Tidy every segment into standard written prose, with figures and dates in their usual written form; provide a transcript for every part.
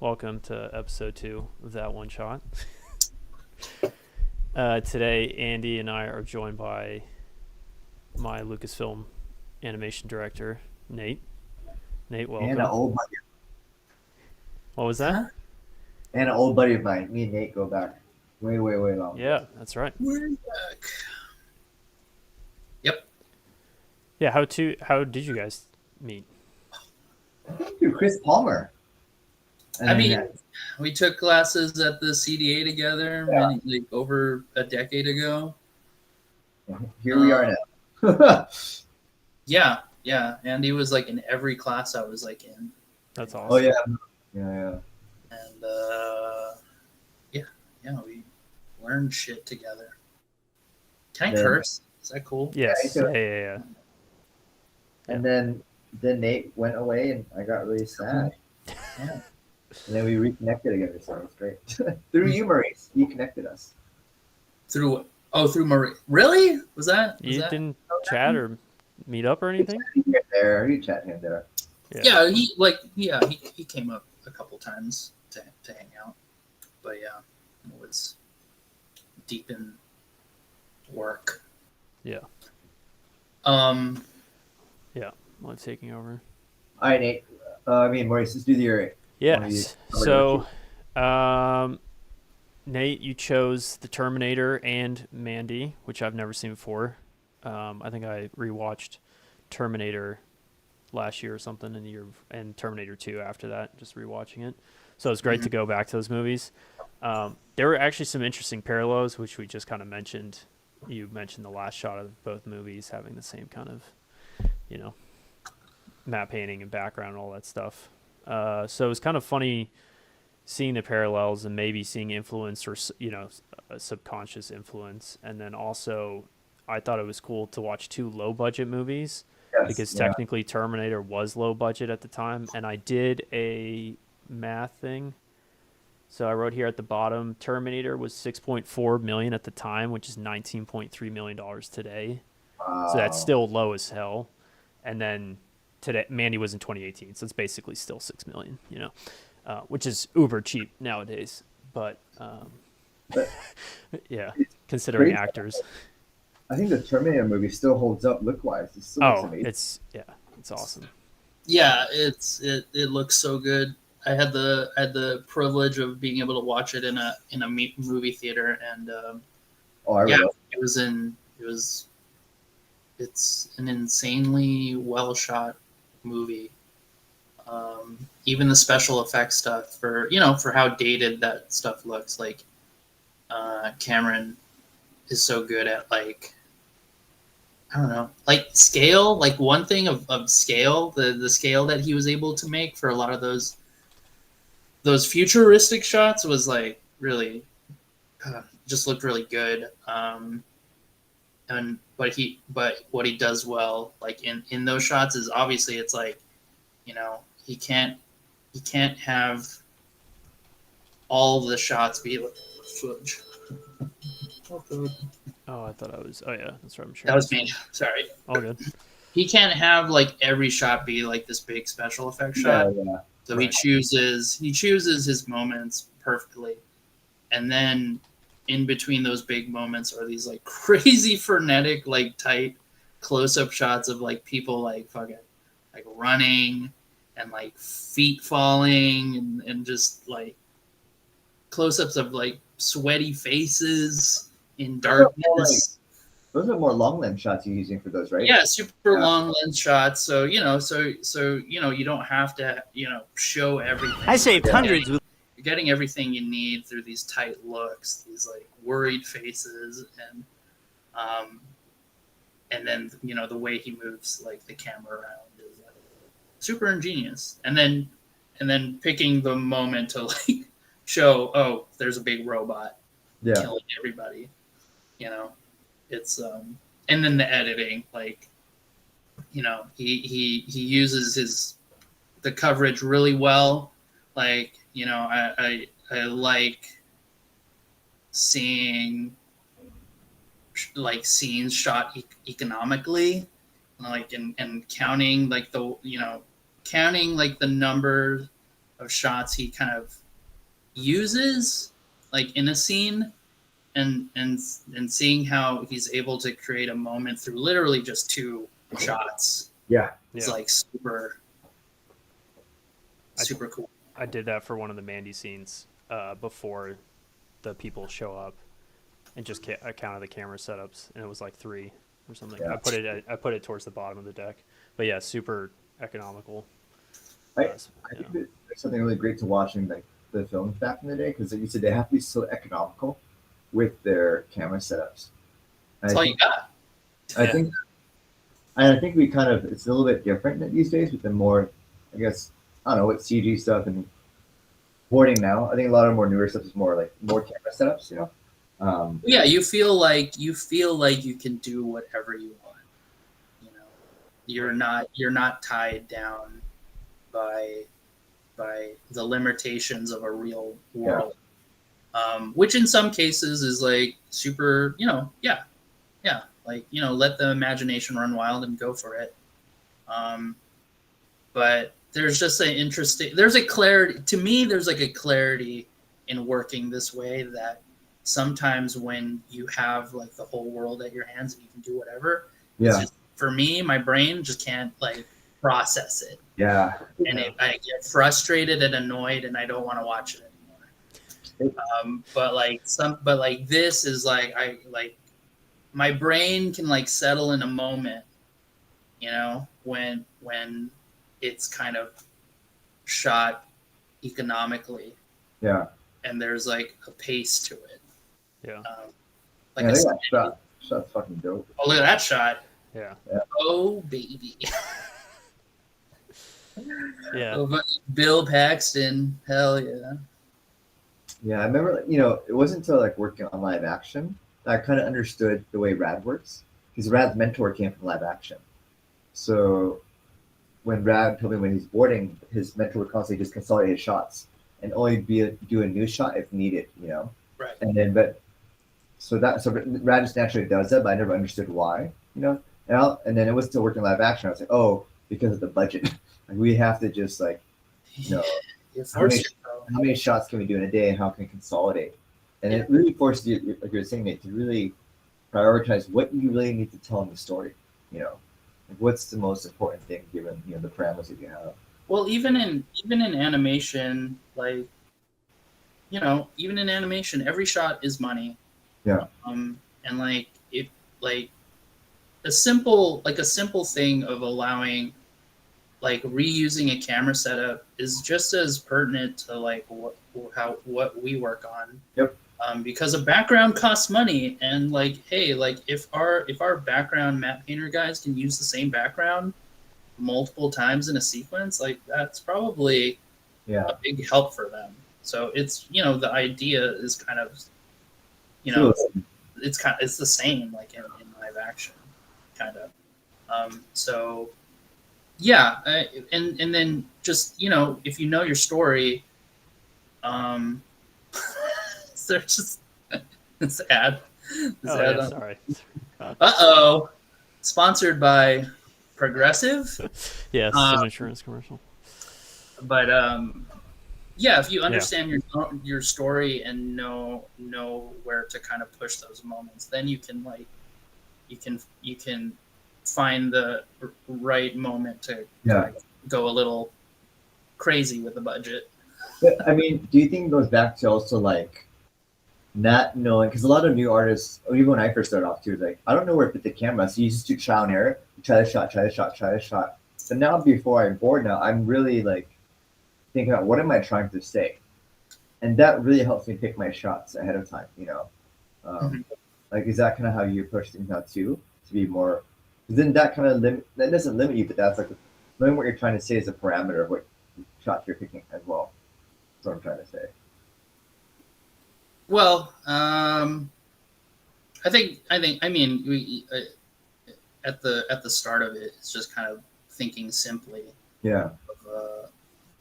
Welcome to episode 2 of That One Shot. Today, Andy and I are joined by my Lucasfilm Animation director, Nate. Nate, welcome. And an old buddy. What was that? Huh? And an old buddy of mine. Me and Nate go back way long. Yeah, that's right. We're back. Yep. Yeah, how did you guys meet? Dude, Chris Palmer. We took classes at the CDA together over a decade ago. Here we are now. Yeah. Andy was like in every class I was like in. That's awesome. Oh yeah. And we learned shit together. Can I curse? Is that cool? Yes. Yeah. And then Nate went away, and I got really sad. Yeah. And then we reconnected again, so it's great. Through you, Maurice, he connected us. Through Marie. Really? Was that? You didn't chat or meet up or anything? You chat here and there. Yeah, he came up a couple times to hang out, but yeah, it was deep in work. Yeah. Yeah. I'm taking over. All right, Nate. Maurice, let's do the Yes. So, Nate, you chose the Terminator and Mandy, which I've never seen before. I think I rewatched Terminator last year or something, and Terminator 2 after that, just rewatching it. So it was great to go back to those movies. There were actually some interesting parallels, which we just kind of mentioned. You mentioned the last shot of both movies having the same kind of, matte painting and background and all that stuff. So it was kind of funny seeing the parallels and maybe seeing influence or, a subconscious influence. And then also I thought it was cool to watch 2 low budget movies because technically Terminator was low budget at the time. And I did a math thing. So I wrote here at the bottom, Terminator was $6.4 million at the time, which is $19.3 million today. So that's still low as hell. And then today, Mandy was in 2018, so it's basically still $6 million, which is uber cheap nowadays. But yeah, considering actors. I think the Terminator movie still holds up look-wise. It's awesome. Yeah, it looks so good. I had the privilege of being able to watch it in a movie theater, and it's an insanely well shot movie. Even the special effects stuff for how dated that stuff looks, like Cameron is so good at scale. Like one thing of scale, the scale that he was able to make for a lot of those futuristic shots was like really just looked really good. But what he does well, like in those shots, is obviously it's like, he can't have all the shots be like footage. Oh, I thought I was. Oh yeah, that's right. I'm sure that was me. Sorry. All good. He can't have like every shot be like this big special effect shot. Yeah. So right. He chooses his moments perfectly, and then in between those big moments are these like crazy frenetic, like tight close-up shots of like people like fucking like running and like feet falling and just like close-ups of like sweaty faces in darkness. Those are more long lens shots you're using for those, right? Yeah, super long lens shots. So you don't have to show everything. I saved hundreds. You're getting everything you need through these tight looks, these like worried faces, and then the way he moves like the camera around is like super ingenious. And then picking the moment to like show, oh, there's a big robot killing everybody. It's and then the editing, like he uses the coverage really well. Like I like seeing like scenes shot economically, like and counting like the counting like the numbers shots he kind of uses like in a scene, and seeing how he's able to create a moment through literally just 2 shots. Yeah. It's like super cool. I did that for one of the Mandy scenes before the people show up, and just I counted the camera setups, and it was like 3 or something. Yeah. I put it towards the bottom of the deck, but yeah, super economical. I think that there's something really great to watching like the films back in the day, because like you said, they have to be so economical with their camera setups. That's all you got. I think, and I think we kind of, it's a little bit different these days with the more, I guess, I don't know, with CG stuff and boarding now. I think a lot of more newer stuff is more like more camera setups, you know. Yeah, you feel like you can do whatever you want. You know, you're not tied down by the limitations of a real world, which in some cases is like super. You know, like, you know, let the imagination run wild and go for it. But there's just there's a clarity to me. There's like a clarity in working this way that sometimes when you have like the whole world at your hands and you can do whatever, just, for me, my brain just can't like process it. Yeah. And I get frustrated and annoyed, and I don't want to watch it anymore. But like this is like my brain can like settle in a moment, you know, when it's kind of shot economically. Yeah. And there's like a pace to it. Yeah. Like I think that shot's fucking dope. Oh, look at that shot. Yeah. Oh, baby. Yeah. Oh, Bill Paxton. Hell yeah. Yeah, I remember, you know, it wasn't until like working on live action that I kind of understood the way Rad works, because Rad's mentor came from live action. So when Rad told me when he's boarding, his mentor would constantly just consolidate his shots and only do a new shot if needed, you know? Right. And then, so Rad just naturally does that, but I never understood why, you know? And then it was still working live action. I was like, oh, because of the budget. Like, we have to just like, you know, how many shots can we do in a day, and how can we consolidate? And it really forces you, like you were saying, Nate, to really prioritize what you really need to tell in the story. You know, like what's the most important thing given, you know, the parameters that you have. Well, even in animation, like, you know, even in animation, every shot is money. Yeah. And like it, like a simple thing of allowing, like, reusing a camera setup is just as pertinent to like what we work on. Yep. Because a background costs money, and like, hey, like if our background matte painter guys can use the same background multiple times in a sequence, like that's probably a big help for them. So it's, you know, the idea is kind of, you know, it's the same like in live action, kind of. So yeah, and then just, you know, if you know your story, there's just this ad. Sorry. Uh-oh. Sponsored by Progressive. Yeah, some insurance commercial. But yeah, if you understand your story and know where to kind of push those moments, then you can like you can find the right moment to kind of go a little crazy with the budget. But, I mean, do you think it goes back to also like not knowing, because a lot of new artists, or even when I first started off too, like I don't know where to put the camera, so you just do trial and error. You try the shot. But now, before I board now, I'm really like thinking about what am I trying to say, and that really helps me pick my shots ahead of time. You know, like is that kind of how you approach things now too, to be more? Then that kind of that doesn't limit you, but that's like knowing what you're trying to say is a parameter of what shots you're picking as well. That's what I'm trying to say. Well, I mean, we at the start of it, it's just kind of thinking simply. Yeah. Of,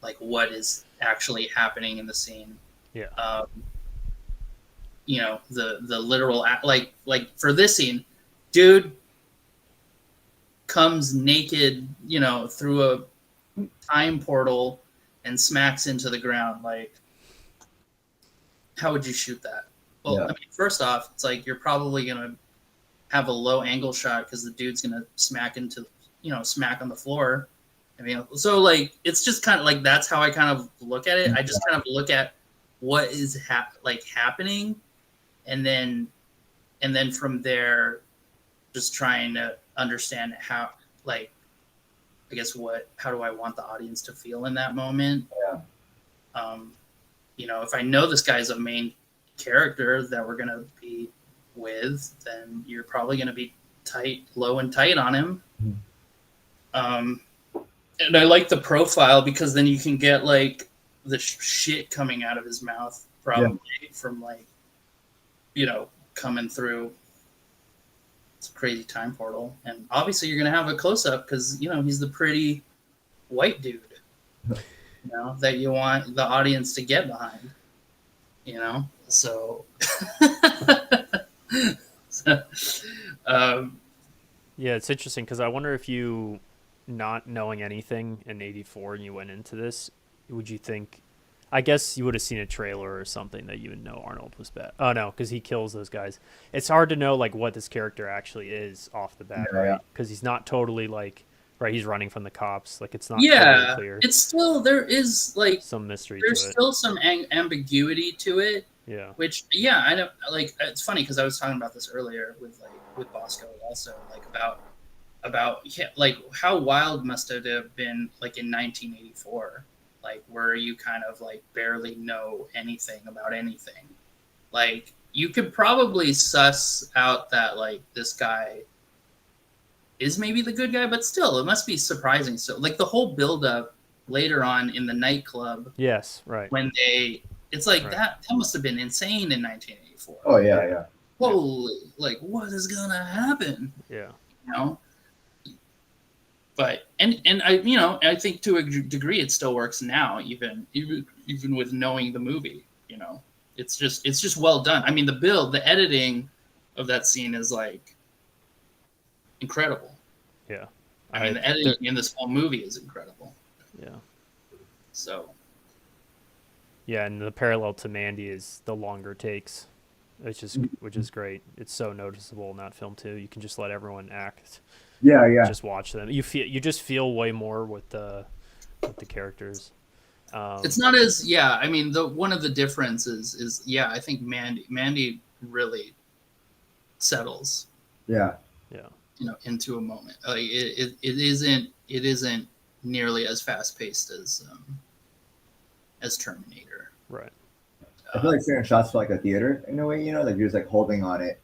like what is actually happening in the scene. Yeah. You know, the literal like for this scene, dude comes naked, you know, through a time portal and smacks into the ground. Like, how would you shoot that? Well, Yeah. I mean, first off, it's like you're probably gonna have a low angle shot because the dude's gonna smack on the floor. I mean, so like it's just kind of like that's how I kind of look at it. I just kind of look at what is happening, and then from there, just trying to understand how, like, I guess how do I want the audience to feel in that moment? Yeah. If I know this guy's a main character that we're gonna be with, then you're probably gonna be low and tight on him. And I like the profile because then you can get like the shit coming out of his mouth, probably from like, coming through. It's a crazy time portal, and obviously you're gonna have a close up because he's the pretty white dude, that you want the audience to get behind. So. Yeah, it's interesting because I wonder if you, not knowing anything in '84 and you went into this, would you think? I guess you would have seen a trailer or something that you would know Arnold was bad. Oh no, because he kills those guys. It's hard to know like what this character actually is off the bat, right? Because he's not totally like right. He's running from the cops. Like it's not totally clear. It's still there is like some mystery. There's to it. Still some ambiguity to it. Yeah. Which I know. Like it's funny because I was talking about this earlier with Bosco also, like about like how wild must it have been like in 1984, like where you kind of like barely know anything about anything. Like you could probably suss out that like this guy is maybe the good guy, but still it must be surprising. So like the whole buildup later on in the nightclub. Yes, right. When it's like right. that must have been insane in 1984. Oh yeah. Holy, like what is gonna happen? Yeah. But and I I think to a degree it still works now, even with knowing the movie. It's just well done. I mean, the editing of that scene is like incredible. Yeah. I mean, the editing in this whole movie is incredible. Yeah. So. Yeah, and the parallel to Mandy is the longer takes, which is great. It's so noticeable in that film too. You can just let everyone act. Yeah. Just watch them. You just feel way more with the characters. It's not as I mean, one of the differences is I think Mandy really settles. Yeah. Into a moment. Like it isn't nearly as fast paced as Terminator. Right. I feel like certain shots feel like a theater in a way, like you're just like holding on it,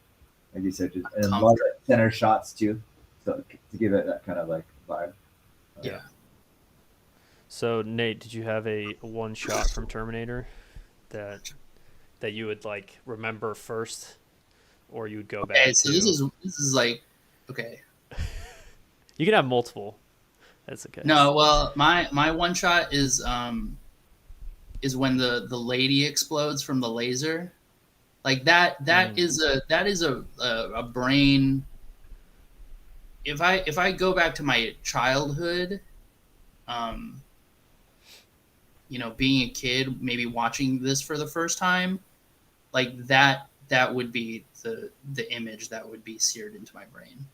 like you said, just and a lot of center shots too, so to give it that kind of like vibe. Yeah. So Nate, did you have a one shot from Terminator that you would like remember first, or you would go back? Okay, so this is like okay. You can have multiple. That's okay. No, well, my one shot is when the lady explodes from the laser, like that is a brain. If I go back to my childhood, being a kid, maybe watching this for the first time, like that would be the image that would be seared into my brain,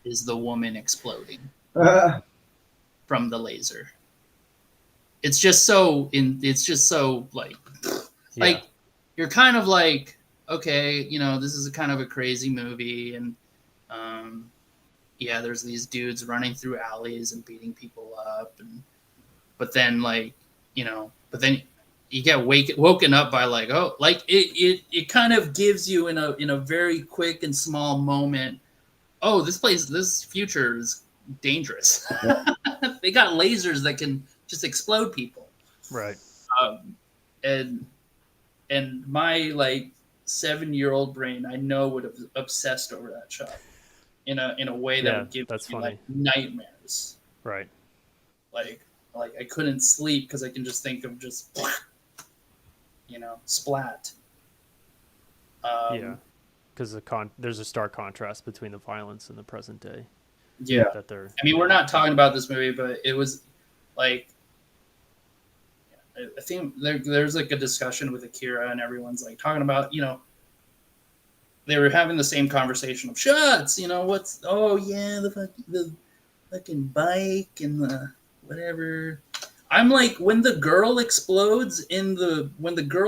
is the woman exploding from the laser. It's just so like you're kind of like, okay, this is a kind of a crazy movie, and there's these dudes running through alleys and beating people up, but then you get woken up by like, oh, like it kind of gives you in a very quick and small moment, oh, this future is dangerous. They got lasers that can just explode people. Right. And my like 7-year-old brain, I know, would have obsessed over that shot in a way that would give me like nightmares. Right. Like I couldn't sleep because I can just think of just splat. Because there's a stark contrast between the violence in the present day. Yeah. That they're. I mean, we're not talking about this movie, but it was like, I think there's like a discussion with Akira, and everyone's like talking about, they were having the same conversation of shots. What's the fucking bike and the whatever. I'm like, when the girl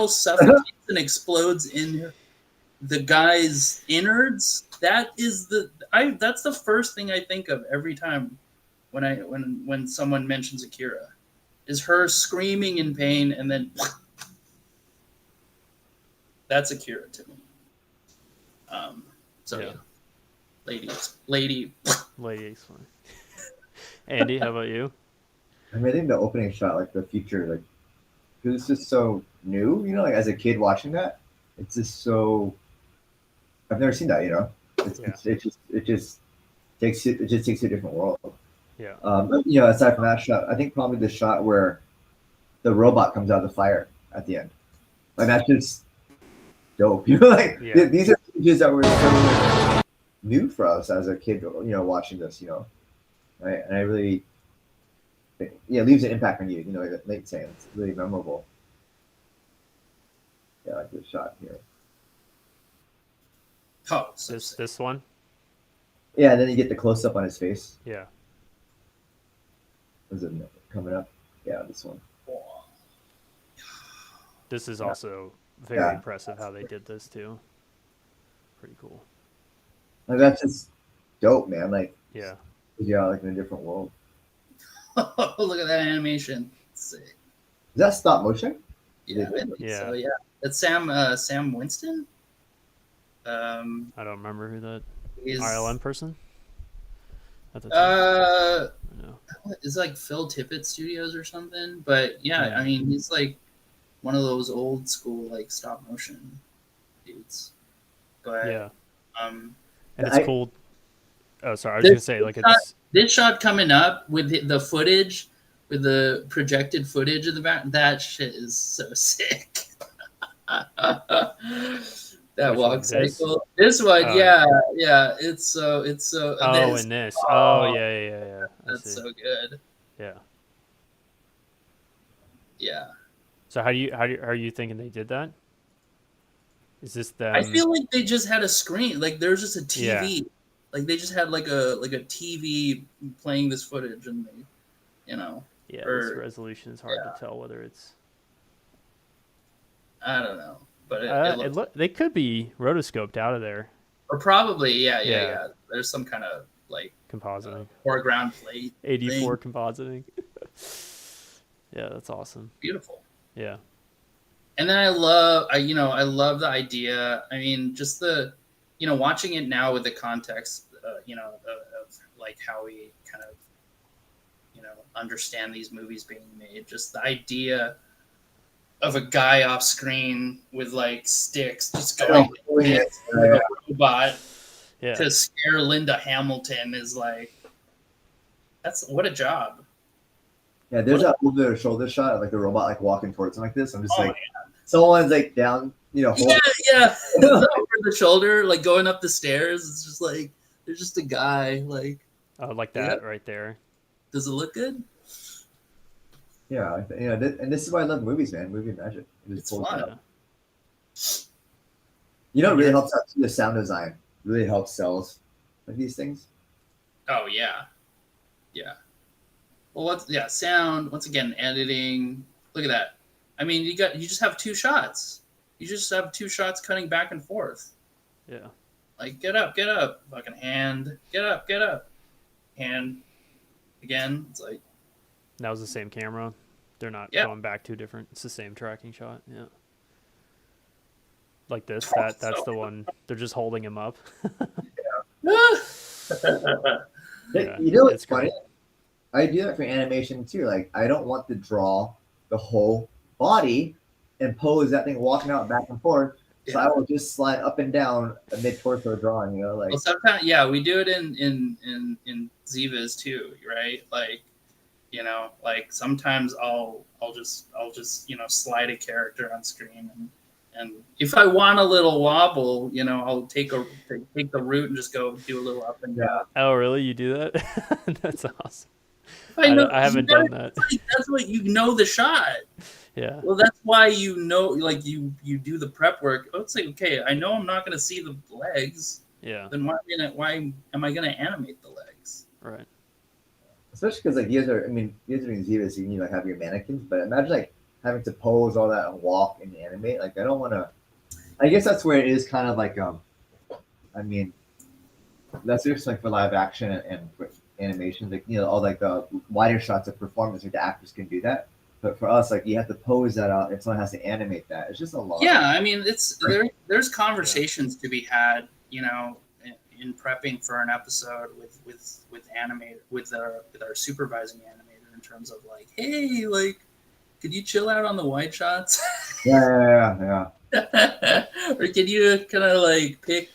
suffocates and explodes in the guy's innards, that's the first thing I think of every time when someone mentions Akira, is her screaming in pain, and then that's Akira to me. Yeah. Lady. Lady explain. Andy, how about you? I mean, I think the opening shot, like the future, like, because it's just so new, like as a kid watching that, it's just so. I've never seen that, it just takes you to a different world. Yeah. Aside from that shot, I think probably the shot where the robot comes out of the fire at the end, like that's just dope. Like Yeah. these are images that were so new for us as a kid, watching this, right? And I really, it leaves an impact on you, like Nate saying, it's really memorable. Yeah, like this shot here. Oh, so This one? Yeah, and then you get the close up on his face. Yeah. Is it coming up? Yeah, this one. This is also very impressive how they did this too. Pretty cool. Like that's just dope, man. Like Yeah. like in a different world. Look at that animation. Sick. Is that stop motion? Yeah, I think Yeah. so, yeah. It's Sam Winston. I don't remember who that Is RLM person at the time. No. it's like Phil Tippett Studios or something. But yeah, Yeah. I mean, he's like one of those old school like stop motion dudes. But Yeah. um, And it's cool. Oh, sorry. I was gonna say, like, it's this shot coming up with the footage, with the projected footage of the back, that shit is so sick. That Which walk one, this? cycle. This one, Oh. yeah. It's so. oh, and this. Oh, yeah. I That's see. so good. Yeah. Yeah. So how are you thinking they did that? Is this them? I feel like they just had a screen. Like there's just a TV. Yeah. Like they just had like a TV playing this footage, and they, Yeah, this resolution is hard to tell whether it's. I don't know, but They could be rotoscoped out of there. or probably yeah. There's some kind of like Compositing. foreground plate. 84 compositing. Yeah, that's awesome. Beautiful. Yeah. And then I love the idea. I mean, just the, watching it now with the context, of like how we kind of, understand these movies being made. Just the idea of a guy off screen with like sticks just going with a robot to scare Linda Hamilton is like, what a job. Yeah, there's that over the shoulder shot of like the robot like walking towards him like this. I'm just someone's like down, holding. Yeah. Over the shoulder, like going up the stairs. It's just like there's just a guy like. Oh, like that right there. Does it look good? Yeah, and this is why I love movies, man. Movie magic. It's fun. It really helps out too, the sound design. Really helps sells like these things. Oh yeah. Well, sound. Once again, editing. Look at that. I mean, you just have two shots. You just have two shots cutting back and forth. Yeah. Like get up, fucking hand. Get up, hand. Again, it's like. That was the same camera. They're not going back too different. It's the same tracking shot. Yeah. Like this. That's the one. They're just holding him up. It's funny. I do that for animation too. Like I don't want to draw the whole body and pose that thing walking out back and forth. So I will just slide up and down a mid torso drawing. Like. Well, sometimes we do it in Ziva's too, right? Like, like sometimes I'll just slide a character on screen and if I want a little wobble, I'll take the route and just go do a little up and down. Oh, really? You do that? That's awesome. I know I haven't done that. That's what you know the shot. Yeah. Well, that's why you know, like you do the prep work. Oh, it's like, okay, I know I'm not gonna see the legs. Yeah. Then why am I gonna animate the legs? Right. Especially because like you guys are, I mean, you guys are doing Zivas, so you need like have your mannequins, but imagine like having to pose all that and walk and animate. Like I don't want to. I guess that's where it is kind of like I mean, that's just like for live action and for animation, like all like the wider shots of performance, like the actors can do that. But for us, like you have to pose that out, and someone has to animate that. It's just a lot. Yeah, I mean, there's conversations to be had, in prepping for an episode with animator with our supervising animator in terms of like, hey, like, could you chill out on the wide shots? Yeah. Or can you kind of like pick,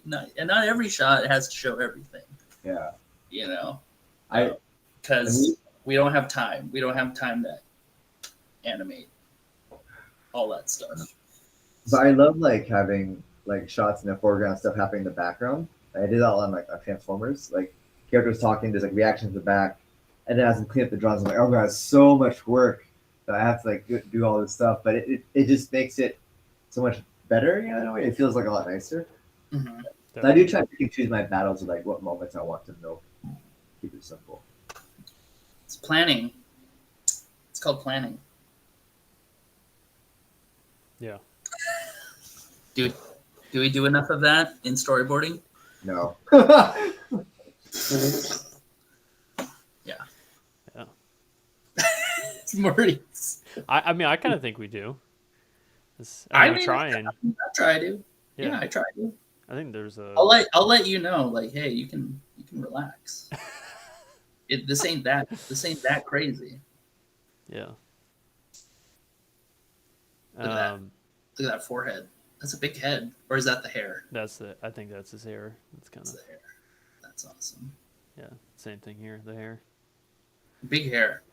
not every shot has to show everything. Yeah. Because we don't have time. We don't have time to animate all that stuff. But I love like having like shots in the foreground, stuff happening in the background. I did that on like Transformers, like characters talking, there's like reactions in the back, and then as I clean up the drawings, I'm like, oh god, it's so much work that I have to like do all this stuff. But it just makes it so much better, in a way. It feels like a lot nicer. Mm-hmm. So I do try to choose my battles of like what moments I want to know. Keep it simple. It's planning. It's called planning. Yeah. Do we do enough of that in storyboarding? No. Yeah. Yeah. It's Maurice. I mean, I kind of think we do. I'm trying. I try to. Yeah, I try to. I think there's a. I'll let you know. Like, hey, you can relax. This ain't that crazy. Yeah. Look at that forehead. That's a big head, or is that the hair? I think that's his hair. It's kind of the hair. That's awesome. Yeah, same thing here. The hair. Big hair.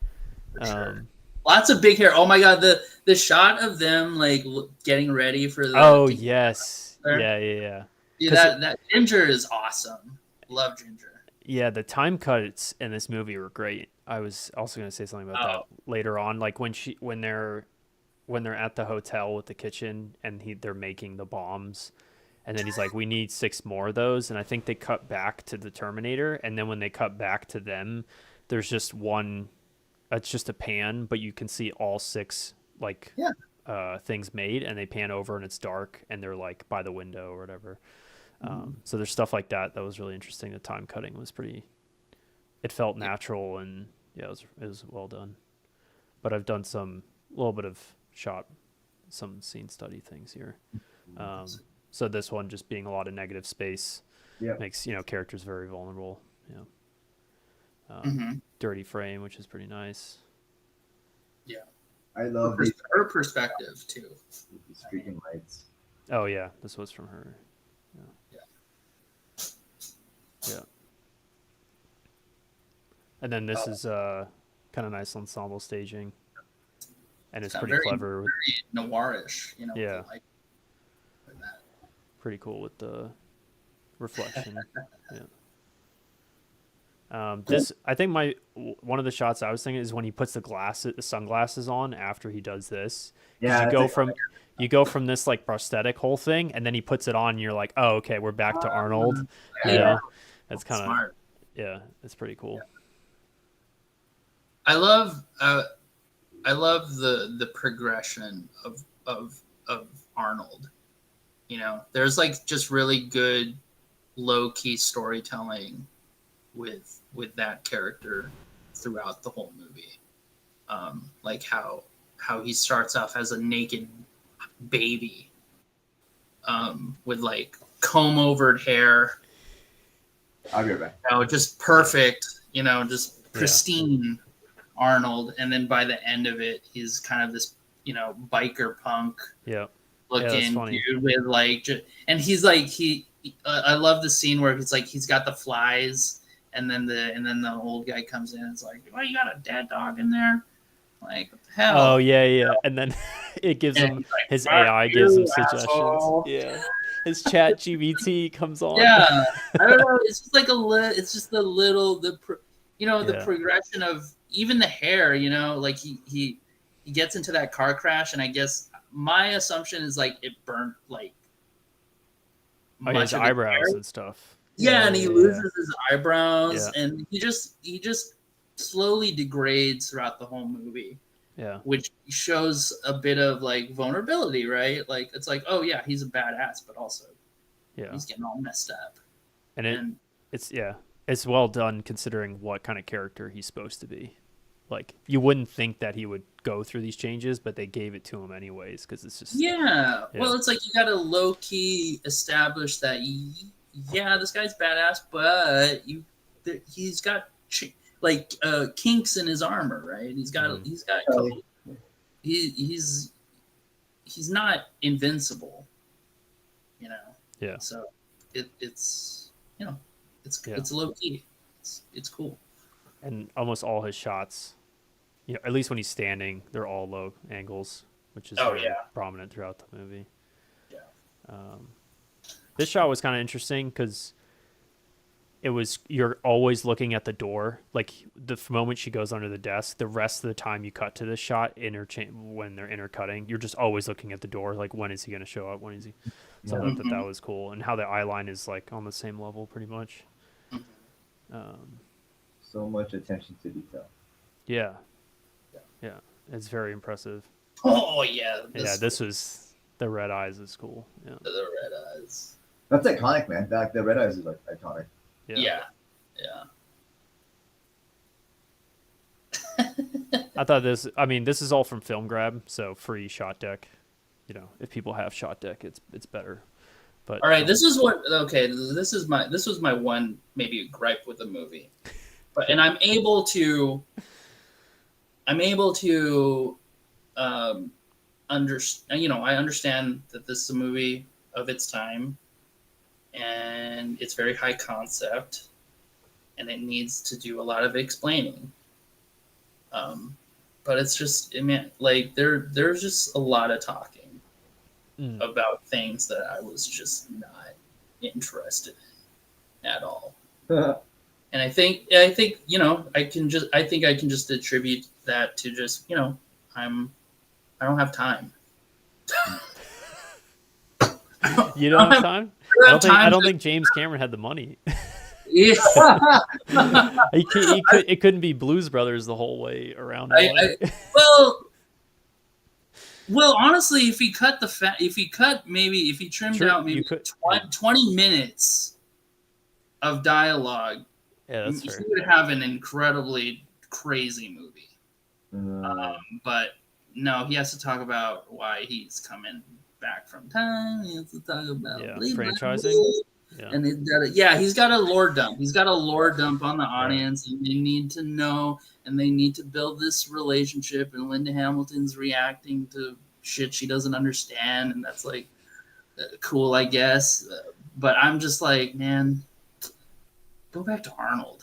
Sure. Lots of big hair. Oh my god, the shot of them like getting ready for the. Oh yes. Yeah. Dude, that Ginger is awesome. Love Ginger. Yeah, the time cuts in this movie were great. I was also going to say something about that later on, like when they're at the hotel with the kitchen and they're making the bombs, and then he's like, we need 6 more of those, and I think they cut back to the Terminator, and then when they cut back to them, there's just one. It's just a pan, but you can see all 6 things made, and they pan over and it's dark, and they're like by the window or whatever. So there's stuff like that was really interesting. The time cutting was it felt natural, and yeah, it was well done. But I've done a little bit of some scene study things here. So this one just being a lot of negative space makes characters very vulnerable. Dirty frame, which is pretty nice. Yeah, I love her perspective too. These freaking lights. Oh yeah, this was from her. Yeah. And then this is kind of nice ensemble staging, and it's pretty clever. Very noirish, Yeah. Pretty cool with the reflection. This, I think one of the shots I was thinking is when he puts the sunglasses on after he does this. Yeah. You go from this like prosthetic whole thing, and then he puts it on, and you're like, oh, okay, we're back to Arnold. Yeah. That's kind of smart. Yeah, it's pretty cool. I love the progression of Arnold. There's like just really good low key storytelling with that character throughout the whole movie. Like how he starts off as a naked baby, with like comb overed hair. I'll be right back. Just perfect, just pristine Arnold, and then by the end of it, he's kind of this, biker punk looking dude with like, and he's like I love the scene where it's like he's got the flies, and then the old guy comes in and it's like, well, you got a dead dog in there, like what the hell? Oh yeah, and then it gives him like, his AI gives him suggestions. Yeah. His chat GBT comes on. Yeah, I don't know. It's just like the Yeah. progression of even the hair, like he gets into that car crash, and I guess my assumption is like it burnt like Oh, yeah, his much of his eyebrows hair. and stuff. Yeah, and he Yeah. loses his eyebrows, Yeah. and he just slowly degrades throughout the whole movie, Yeah. which shows a bit of like vulnerability, right? Like it's like, oh yeah, he's a badass, but also Yeah. he's getting all messed up. And And it's well done considering what kind of character he's supposed to be. Like you wouldn't think that he would go through these changes, but they gave it to him anyways because it's just yeah, Yeah. well, it's like you got to low key establish that yeah, this guy's badass, but he's got like kinks in his armor, right? He's got Mhm. he's got Oh, he's not invincible, Yeah. So it's Yeah. it's low key. It's cool. And almost all his shots, at least when he's standing, they're all low angles, which is Oh, very yeah. prominent throughout the movie. Yeah. This shot was kind of interesting because you're always looking at the door. Like the moment she goes under the desk, the rest of the time you cut to this shot when they're intercutting, you're just always looking at the door. Like when is he going to show up? When is he? So I thought that was cool, and how the eye line is like on the same level, pretty much. so much attention to detail. Yeah, it's very impressive. Oh yeah, This was the red eyes is cool. Yeah, the red eyes. That's iconic, man. Like the red eyes is like iconic. Yeah. I thought this. I mean, this is all from Film Grab, so free shot deck. If people have shot deck, it's better. But All right, this is what. Okay, this was my one maybe gripe with the movie, and I'm able to understand. I understand that this is a movie of its time, and it's very high concept, and it needs to do a lot of explaining. But it's just, like there's just a lot of talking about things that I was just not interested in at all. And I think I can just attribute that to just I don't have time. You don't have time? I don't think James Cameron had the money. Yeah. It couldn't be Blues Brothers the whole way around. Well, honestly, if he trimmed Sure, out maybe you could- 20 minutes of dialogue, Yeah, that's he fair. would have an incredibly crazy movie. But no, he has to talk about why he's coming back from time. He has to talk about franchising. Yeah. And he's got a lore dump. He's got a lore dump on the audience, and they need to know, and they need to build this relationship. And Linda Hamilton's reacting to shit she doesn't understand, and that's like cool, I guess. But I'm just like, man, go back to Arnold.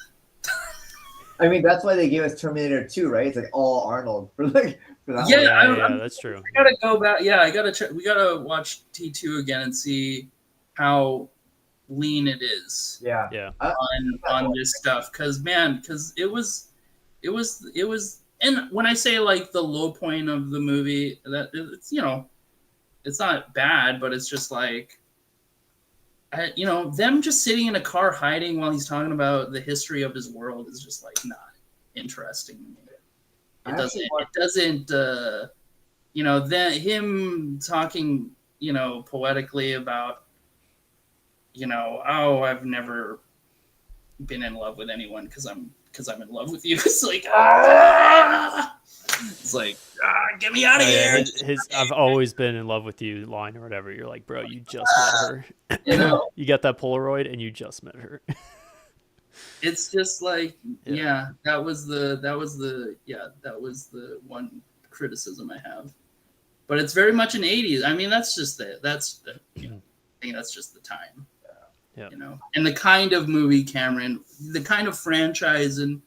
I mean, that's why they gave us Terminator 2, right? It's like all Arnold for that. Yeah, that's true. I gotta go back. Yeah, I gotta check. We gotta watch T2 again and see how lean it is. Yeah. On this stuff, because it was, and when I say like the low point of the movie, that it's it's not bad, but it's just like them just sitting in a car hiding while he's talking about the history of his world is just like not interesting to me. It doesn't then him talking poetically about oh, I've never been in love with anyone because I'm in love with you. It's like get me out of here. His I've always been in love with you line or whatever. You're like, bro, you just met her. You got that Polaroid and you just met her. It's just like that was the one criticism I have. But it's very much an 80s. I mean, that's just I think that's just the time. Yeah. And the kind of movie the kind of franchise and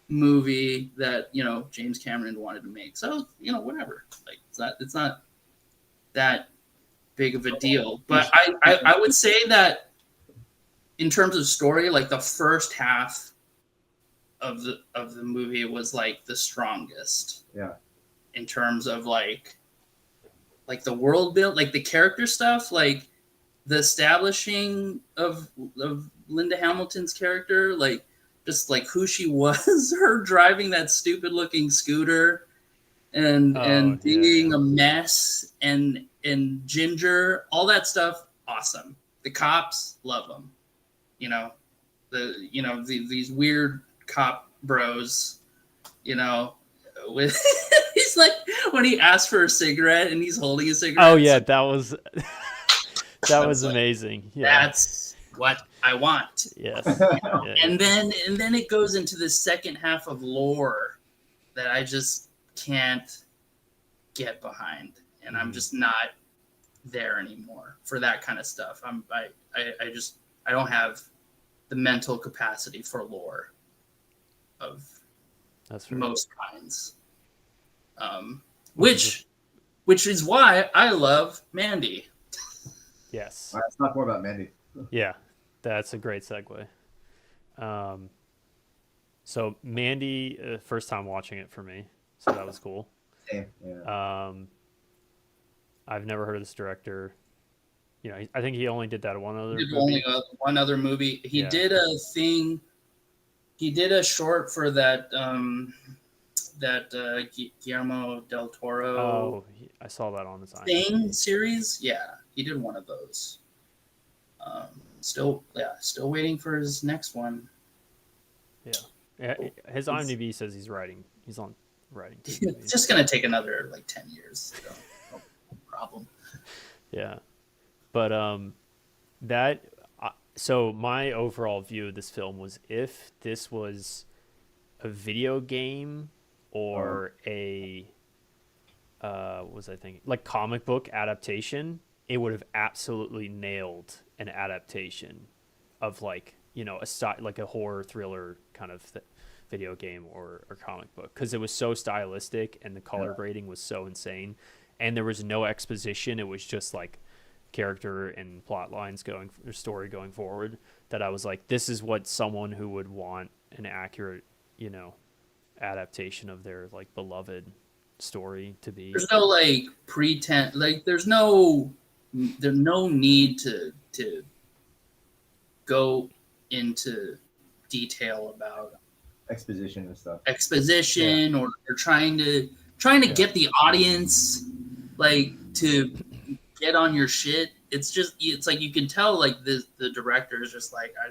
movie that James Cameron wanted to make. So whatever. Like it's not that big of a deal. But I would say that in terms of story, like the first half of the movie was like the strongest. Yeah. In terms of like the world build, like the character stuff, like the establishing of Linda Hamilton's character, like just like who she was, her driving that stupid looking scooter and being a mess and Ginger, all that stuff, awesome. The cops, love them. You know, these weird cop bros, you know, with he's like when he asks for a cigarette and he's holding a cigarette. Oh yeah, that was that was amazing. Yeah. That's what I want. Yes. Yeah. And then it goes into the second half of lore that I just can't get behind, and I'm just not there anymore for that kind of stuff. I don't have the mental capacity for lore of most kinds. Which is why I love Mandy. All Yes. right, let's talk more about Mandy. Yeah, that's a great segue. So Mandy, first time watching it for me, so that was cool. Same. Yeah. I've never heard of this director. You know, I think he only did that one other movie. Only one other movie. He did a thing. He did a short for that Guillermo del Toro. Oh, I saw that on the Thing series. Yeah, he did one of those. Still waiting for his next one. Yeah, his IMDb says he's writing. He's on writing. It's just gonna take another like 10 years. So no problem. Yeah, but so my overall view of this film was if this was a video game or a what was I thinking, like comic book adaptation, it would have absolutely nailed an adaptation of like, you know, like a horror thriller kind of video game or comic book, because it was so stylistic and the color grading was so insane and there was no exposition. It was just like character and plot lines or story going forward, that I was like, this is what someone who would want an accurate, you know, adaptation of their like beloved story to be. There's no like pretense, like there's no need to go into detail about Exposition and stuff. Or trying to get the audience like to get on your shit. It's like you can tell like the director is just like, I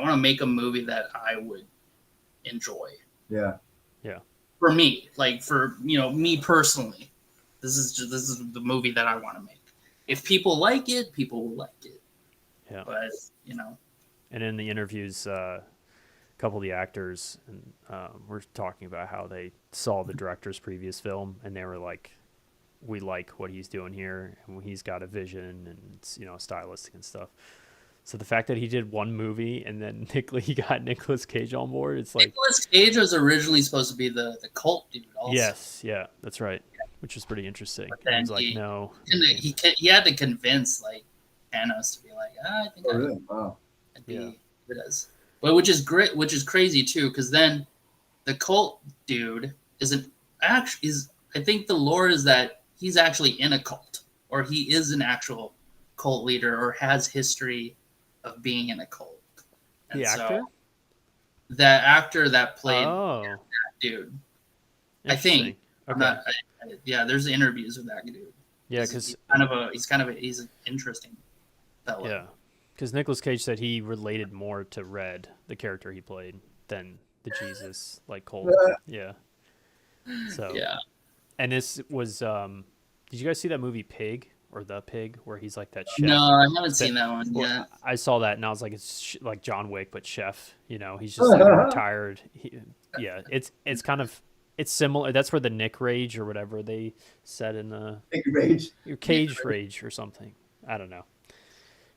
want to make a movie that I would enjoy. Yeah. For me, like for, you know, me personally, this is the movie that I want to make. If people like it, people will like it. Yeah. But, you know. And in the interviews, a couple of the actors were talking about how they saw the director's previous film and they were like, we like what he's doing here and he's got a vision and it's, you know, stylistic and stuff. So the fact that he did one movie and then he got Nicolas Cage on board, it's like Nicolas Cage was originally supposed to be the cult dude also. Yes, yeah, that's right. Which was pretty interesting. He was like, no. He had to convince like Thanos to be like, I think Wow. It is. But which is great, which is crazy too, because then the cult dude I think the lore is that he's actually in a cult, or he is an actual cult leader, or has history of being in a cult. And the actor? The actor that played that dude. I think. Okay. There's interviews with that dude. Yeah, because he's an interesting fellow. Yeah, because Nicolas Cage said he related more to Red, the character he played, than the Jesus like cult. Yeah. So yeah. And this was did you guys see that movie Pig, or The Pig, where he's like that chef? No, I haven't seen that one yet. I saw that and I was like, it's like John Wick but chef. You know, he's just like retired. It's kind of, it's similar. That's where the Nick Rage or whatever they said in the Nick Rage, your Cage Rage or something. I don't know,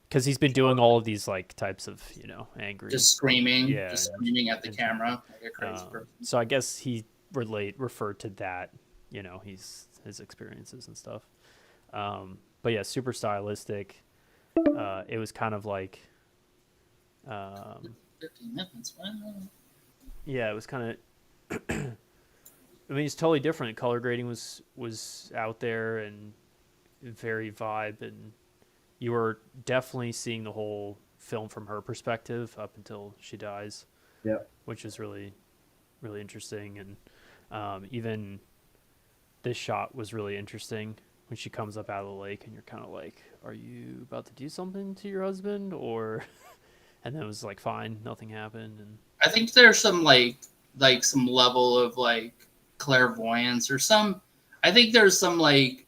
because he's been doing all of these like types of, you know, angry, just screaming at the camera like a crazy person. So I guess he referred to that, you know, his experiences and stuff. But yeah, super stylistic. It was kind of like 15 minutes. yeah, it was kind of. I mean, it's totally different. Color grading was out there and very vibe, and you were definitely seeing the whole film from her perspective up until she dies, Yeah. which is really really interesting. And even this shot was really interesting when she comes up out of the lake, and you're kind of like, are you about to do something to your husband, or? And then it was like, fine, nothing happened. And I think there's some like some level of like clairvoyance or some. I think there's some like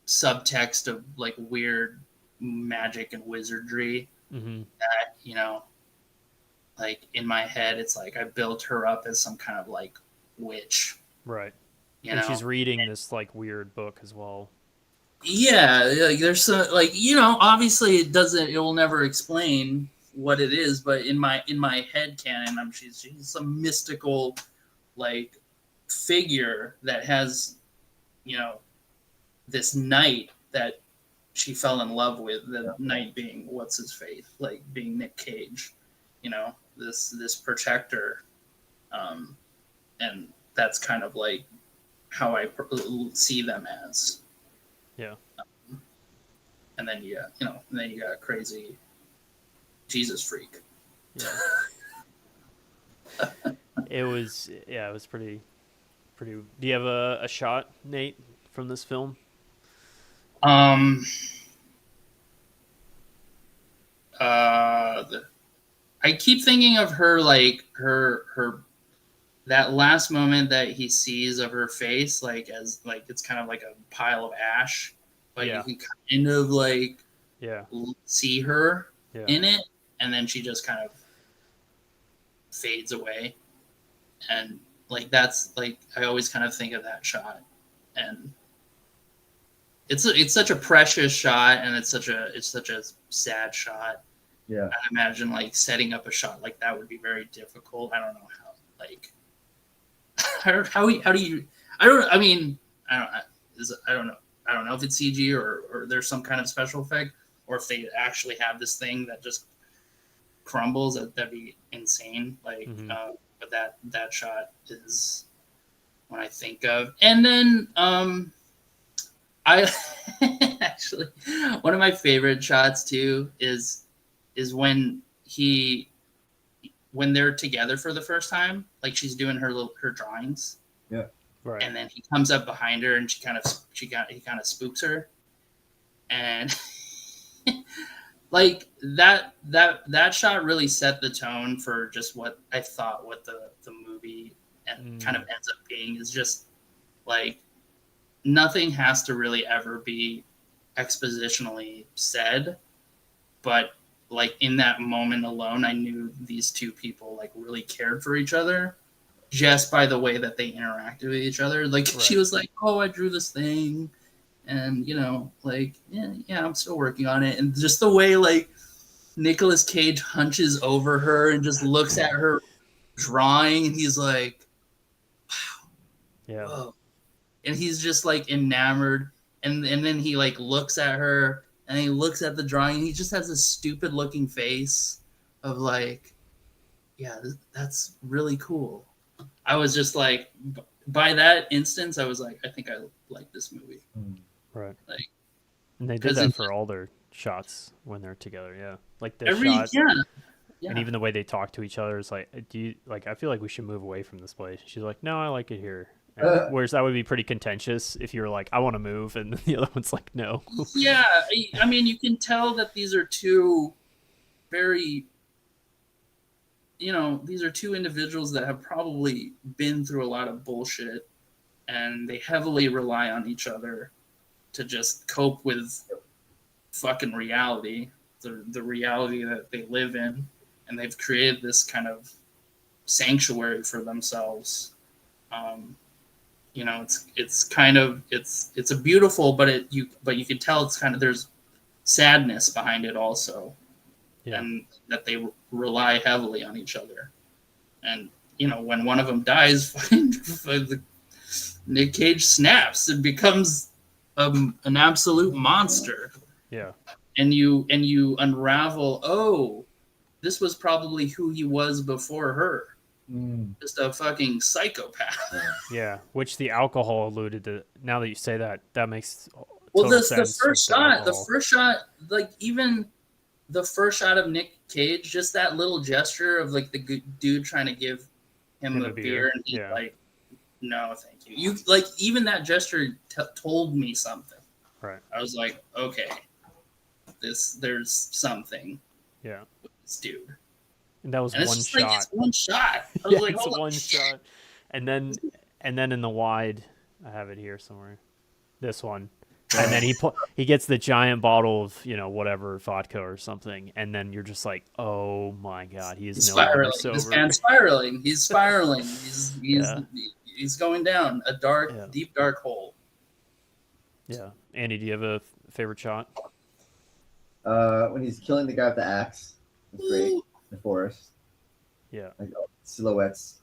subtext of like weird magic and wizardry that, you know, like in my head, it's like I built her up as some kind of like witch, right, you and know. she's reading this like weird book as well. Yeah, like there's some like, you know, obviously it will never explain what it is, but in my head canon, she's some mystical like figure that has, you know, this knight that she fell in love with, the knight being what's his face, like being Nick Cage, you know, this protector, and that's kind of like how I see them as. Yeah. And then you got a crazy Jesus freak. Yeah. It was pretty. Do you have a shot, Nate, from this film? I keep thinking of her like her that last moment that he sees of her face, like as like it's kind of like a pile of ash, but Yeah. you can kind of like Yeah. see her Yeah. in it, and then she just kind of fades away, and like that's like I always kind of think of that shot, and it's such a precious shot, and it's such a sad shot. Yeah. I imagine like setting up a shot like that would be very difficult. I don't know how like how do you I don't know. I don't know if it's CG or there's some kind of special effect, or if they actually have this thing that just crumbles. That'd be insane. Like, but that shot is what I think of. And then I actually one of my favorite shots too is when they're together for the first time, like she's doing her drawings. Yeah. Right. And then he comes up behind her and he kind of spooks her. And like that shot really set the tone for just what I thought what the movie kind of ends up being, is just like nothing has to really ever be expositionally said, but like in that moment alone, I knew these two people like really cared for each other just by the way that they interacted with each other. Like she was like, "Oh, I drew this thing," and you know, like, yeah, I'm still working on it. And just the way like Nicolas Cage hunches over her and just looks at her drawing, and he's like, "Wow, yeah." whoa." And he's just like enamored, and then he like looks at her and he looks at the drawing, and he just has this stupid looking face of like, yeah, that's really cool. I was just like, by that instance, I was like, I think I like this movie. Right. Like, and they did that for all their shots when they're together. Yeah. Like the shot. Yeah. And even the way they talk to each other is like, I feel like we should move away from this place. She's like, no, I like it here. Whereas that would be pretty contentious if you were like, I want to move, and the other one's like, no. Yeah, I mean, you can tell that these are two very, these are two individuals that have probably been through a lot of bullshit, and they heavily rely on each other to just cope with fucking reality, the reality that they live in, and they've created this kind of sanctuary for themselves. It's kind of it's a beautiful, but you can tell it's kind of, there's sadness behind it also, and that they rely heavily on each other. And when one of them dies, Nick Cage snaps and becomes an absolute monster. Yeah. And you unravel, oh, this was probably who he was before her. just a fucking psychopath. Yeah, which the alcohol alluded to. Now that you say that, that makes Well, total the sense. first with shot, the alcohol. first shot, like even the first shot of Nick Cage, just that little gesture of like the dude trying to give him a beer, and he's yeah. like, "No, thank you." You like even that gesture told me something. Right. I was like, "Okay, there's something Yeah. with this dude." And that was And it's one just shot. like it's one shot. I was Yeah, like, it's "Holy one shit." shot. And then in the wide, I have it here somewhere. This one. And then he gets the giant bottle of, whatever, vodka or something, and then you're just like, "Oh my god, he is He's no longer spiraling. sober." This man's spiraling. He's spiraling. Yeah. He's going down a dark, Yeah. deep, dark hole. Yeah. Andy, do you have a favorite shot? When he's killing the guy with the axe, it's great. In the forest, Yeah. like silhouettes.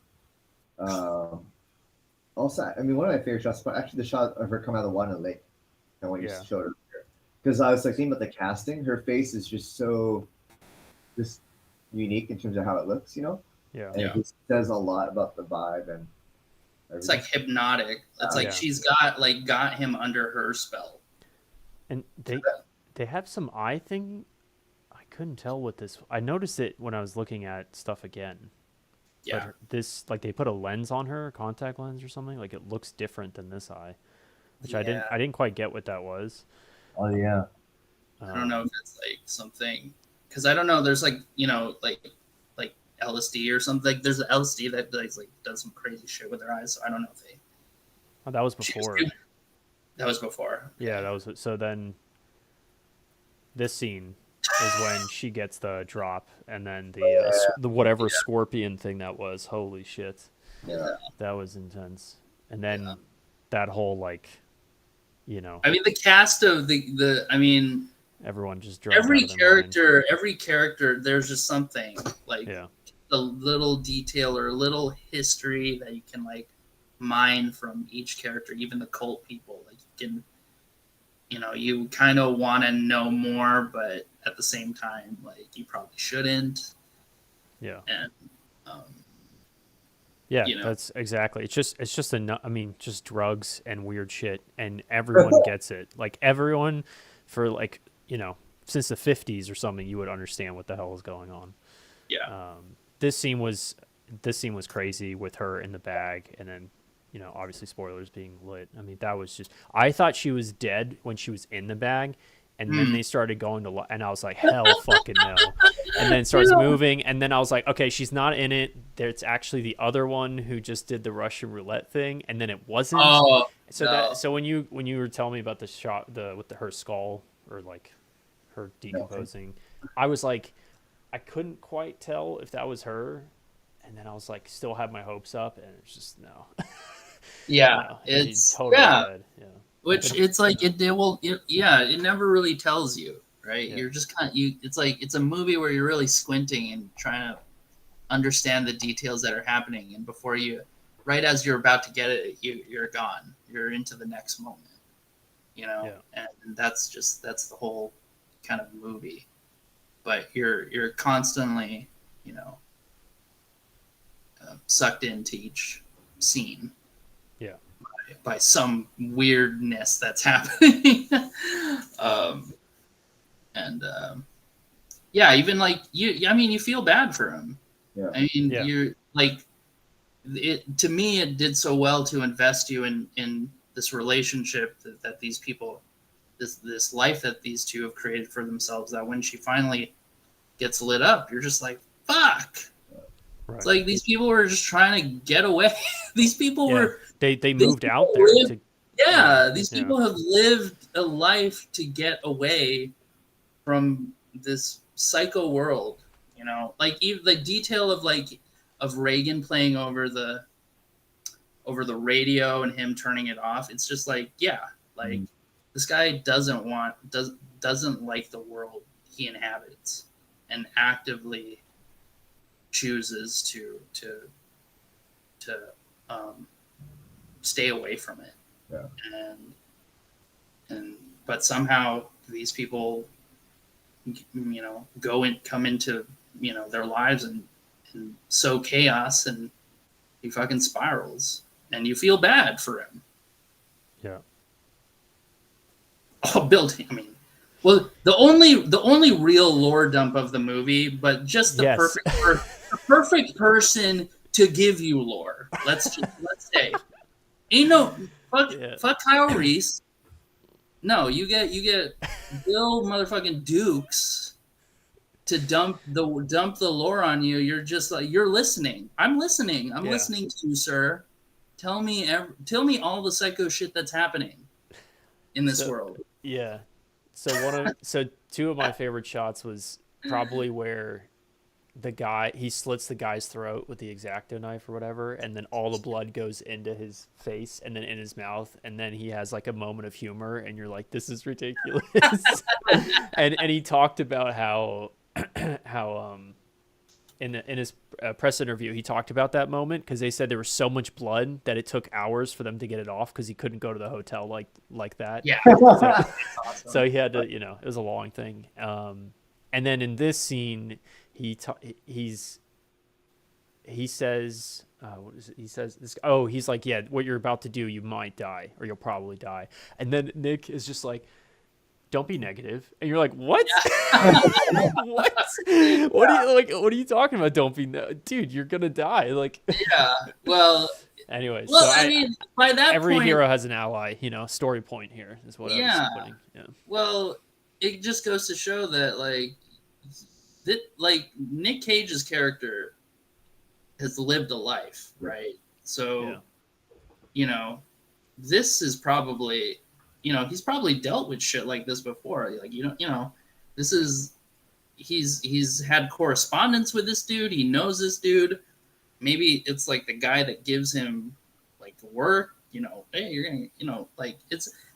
Also, I mean, one of my favorite shots, but actually the shot of her coming out of the water in the lake, and when you Yeah. showed her, because I was like thinking about the casting. Her face is just so, just unique in terms of how it looks, Yeah. And it just says a lot about the vibe and. It's like hypnotic. It's like Yeah. she's got him under her spell. And they have some eye thing. I couldn't tell what this. I noticed it when I was looking at stuff again. Yeah. But this, like, they put a lens on her, a contact lens or something. Like, it looks different than this eye, which I didn't quite get what that was. Oh yeah. I don't know if it's like something, because I don't know. There's like like LSD or something. Like, there's an LSD that like does some crazy shit with their eyes. So I don't know if they. Oh, that was she was before. doing- That was before. Yeah, that was so. Then this scene is when she gets the drop, and then the whatever scorpion thing that was. Holy shit, Yeah. that was intense. And then that whole like, I mean, the cast of the I mean, everyone just dropped every out of their mind. character, there's just something like Yeah. a little detail or a little history that you can like mine from each character, even the cult people. Like you can, you kind of want to know more, but at the same time, like you probably shouldn't. Yeah. And Yeah, that's exactly. It's just just drugs and weird shit, and everyone gets it. Like everyone, for like since the 50s or something, you would understand what the hell is going on. yeah, This scene was crazy with her in the bag, and then obviously spoilers being lit. I mean, that was just. I thought she was dead when she was in the bag. And then they started going to, and I was like, hell fucking no. And then it starts moving, and then I was like, okay, she's not in it. There's actually the other one who just did the Russian roulette thing, and then it wasn't. Oh, so no. so when you were telling me about the shot, with her skull or like her decomposing, I was like, I couldn't quite tell if that was her, and then I was like, still had my hopes up, and it's just no. Yeah, No, it's totally dead. Yeah. Which it's like it never really tells you, right? Yeah. You're just it's like it's a movie where you're really squinting and trying to understand the details that are happening, and before right as you're about to get it, you're gone. You're into the next moment, Yeah. and that's the whole kind of movie. But you're constantly, sucked into each scene. Yeah. By some weirdness that's happening. Even like you feel bad for him. Yeah. I mean, Yeah. you're like, to me, it did so well to invest you in this relationship that these people, this life that these two have created for themselves, that when she finally gets lit up, you're just like, fuck. Right. It's like these people were just trying to get away. These people were. They moved out there. These people have lived a life to get away from this psycho world. Like even the detail of Reagan playing over the radio and him turning it off. It's just like, this guy doesn't like the world he inhabits, and actively chooses to stay away from it. Yeah. But somehow these people, come into their lives and and sow chaos, and he fucking spirals, and you feel bad for him. Yeah. Oh, building. I mean, well, the only real lore dump of the movie, but just the Yes. perfect person to give you lore. Let's say, ain't no fuck Kyle Reese. No, you get Bill motherfucking Dukes to dump the lore on you. You're just like, you're listening. I'm listening. I'm listening to you, sir. Tell me all the psycho shit that's happening in this world. Yeah. So two of my favorite shots was probably where the guy, he slits the guy's throat with the X-Acto knife or whatever, and then all the blood goes into his face and then in his mouth, and then he has like a moment of humor, and you're like, this is ridiculous. and he talked about how in his press interview, he talked about that moment because they said there was so much blood that it took hours for them to get it off because he couldn't go to the hotel like that. Yeah. So he had to, it was a long thing. And then in this scene, he says, what is it? He says this. Oh, he's like, yeah, what you're about to do, you might die, or you'll probably die. And then Nick is just like, don't be negative. And you're like, what? What? What are you talking about? Don't be, dude, you're gonna die. Like, yeah. Well. Anyway, well, so I mean, by that every point, hero has an ally. Story point here is what I was putting. Yeah. Well, it just goes to show that Nick Cage's character has lived a life, right? So, this is probably, he's probably dealt with shit like this before. Like, this is, he's had correspondence with this dude. He knows this dude. Maybe it's like the guy that gives him like the work, hey, you're gonna,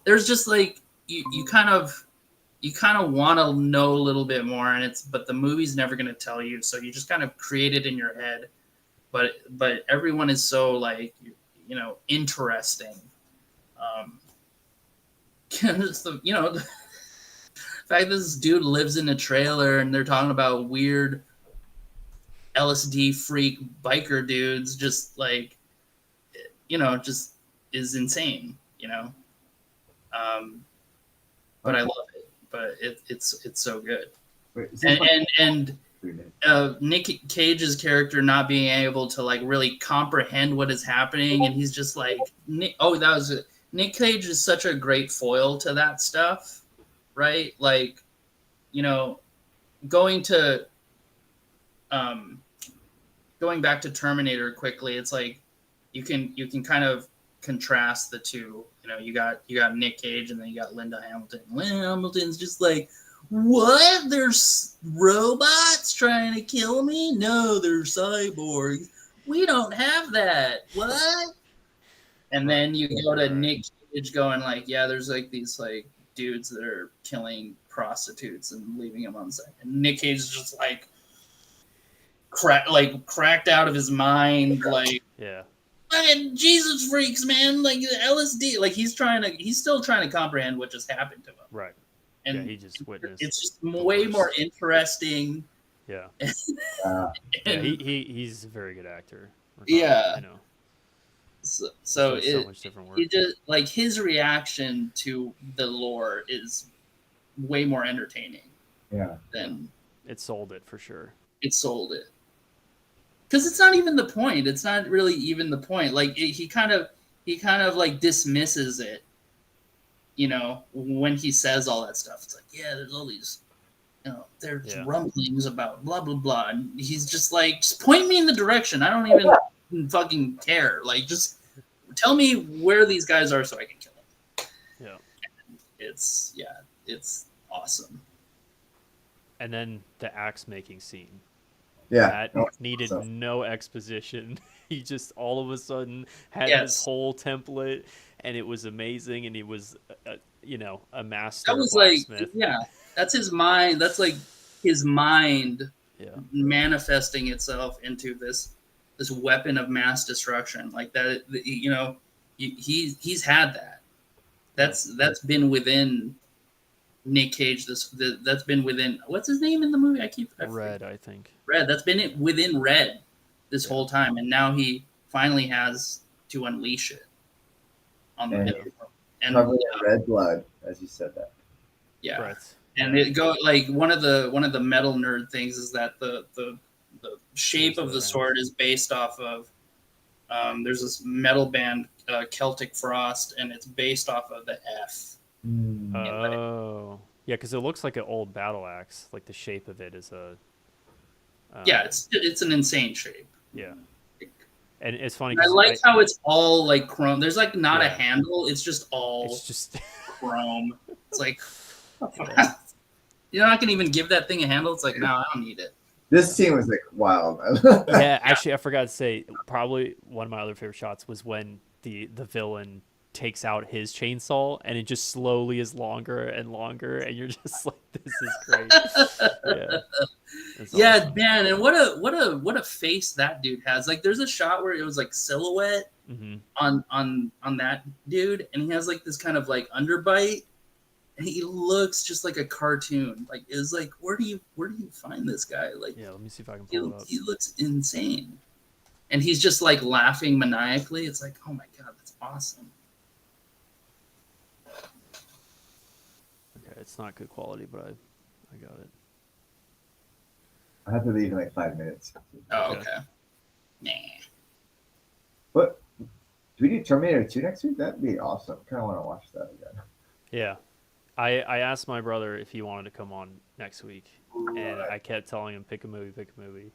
there's just like, you kind of want to know a little bit more, but the movie's never going to tell you. So you just kind of create it in your head. But everyone is so like, interesting. The fact that this dude lives in a trailer and they're talking about weird LSD freak biker dudes, just like, just is insane, but I love it. But it's so good. Wait, and Nick Cage's character not being able to like really comprehend what is happening, and he's just like, that was it. Nick Cage is such a great foil to that stuff, right? Like, going back to Terminator quickly, it's like you can kind of contrast the two. You got Nick Cage and then you got Linda Hamilton. Linda Hamilton's just like, what? There's robots trying to kill me? No, they're cyborgs. We don't have that. What? And then you go to Nick Cage going like, yeah, there's like these like dudes that are killing prostitutes and leaving them on site. And Nick Cage is just like cracked out of his mind, like, yeah. Fucking Jesus freaks, man! Like LSD, like he's still trying to comprehend what just happened to him. Right. And he just witnessed. It's just way more interesting. Yeah. And, he's a very good actor. Yeah. So so much different work. He just like his reaction to the lore is way more entertaining. Yeah. Than it sold it for sure. It sold it. Because it's not even the point. It's not really even the point. Like he kind of like dismisses it, when he says all that stuff. It's like, yeah, there's all these, there's rumblings about blah blah blah, and he's just like, just point me in the direction. I don't even fucking care. Like, just tell me where these guys are so I can kill them. Yeah, and it's awesome. And then the axe making scene. Yeah, that needed no exposition. He just all of a sudden had this whole template, and it was amazing. And he was, a master. That was blacksmith. That's his mind. That's like his mind manifesting itself into this weapon of mass destruction. Like that, he's had that. That's been within Nick Cage. That's been within, what's his name in the movie? Red, I think. Red. That's been within Red. this whole time, and now he finally has to unleash it on the video. And covered in red blood, as you said that. yeah, Right. and it go like one of the metal nerd things is that the shape of the sword is based off of there's this metal band Celtic Frost, and it's based off of the F. Oh, yeah, because it looks like an old battle axe. Like the shape of it is a. Yeah, it's an insane shape. Yeah, and it's funny. I like how it's all like chrome. There's like not a Yeah. handle. It's just all It's just chrome. It's like you're not gonna even give that thing a handle. It's like, no, I don't need it. This scene was like wild. yeah. Actually, I forgot to say. Probably one of my other favorite shots was when the villain takes out his chainsaw, and it just slowly is longer and longer, and you're just like, this is great. Yeah. It's Yeah, awesome. man, and what a face that dude has. Like, there's a shot where it was like silhouette Mm-hmm. on that dude, and he has like this kind of like underbite, and he looks just like a cartoon. Like, it's like, where do you find this guy? Like, Yeah, let me see if I can pull it up. he looks insane, and he's just like laughing maniacally. It's like, oh my god, that's awesome. Okay, it's not good quality, but I got it. I have to leave in like 5 minutes. Oh, Okay. okay. Nah. What? Do we do Terminator 2 next week? That'd be awesome. Kind of want to watch that again. Yeah, I asked my brother if he wanted to come on next week, and I kept telling him pick a movie,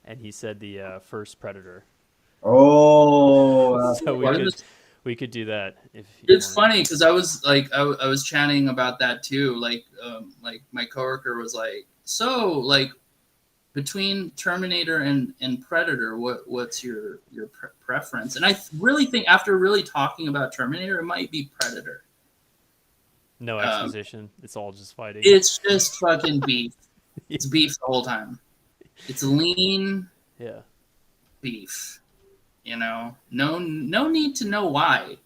and he said the first Predator. Oh, So we could do that if you It's wanted. funny because I was like I was chatting about that too. Like my coworker was like, so like between Terminator and Predator, what's your preference? And I really think after really talking about Terminator, it might be Predator. No exposition. It's all just fighting. It's just fucking beef. It's beef the whole time. It's lean Yeah. beef. You know, no need to know why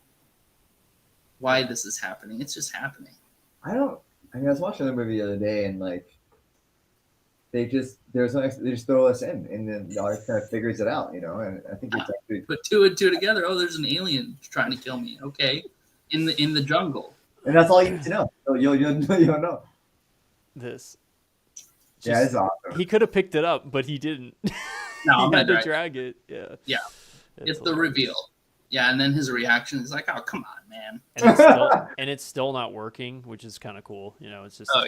this is happening. It's just happening. I was watching a movie the other day, and like, they just throw us in, and then the audience kind of figures it out, you know. And I think it's actually Put two and two together. Oh, there's an alien trying to kill me. Okay, in the jungle. and that's all you need to know. So you'll know. This. Yeah, it's awesome. He could have picked it up, but he didn't. No, I'm he had not to drag- drag it. Yeah. Yeah. It's the hilarious. reveal. Yeah, and then his reaction is like, "Oh, come on, man." And it's still not working, which is kind of cool. You know, it's just. Oh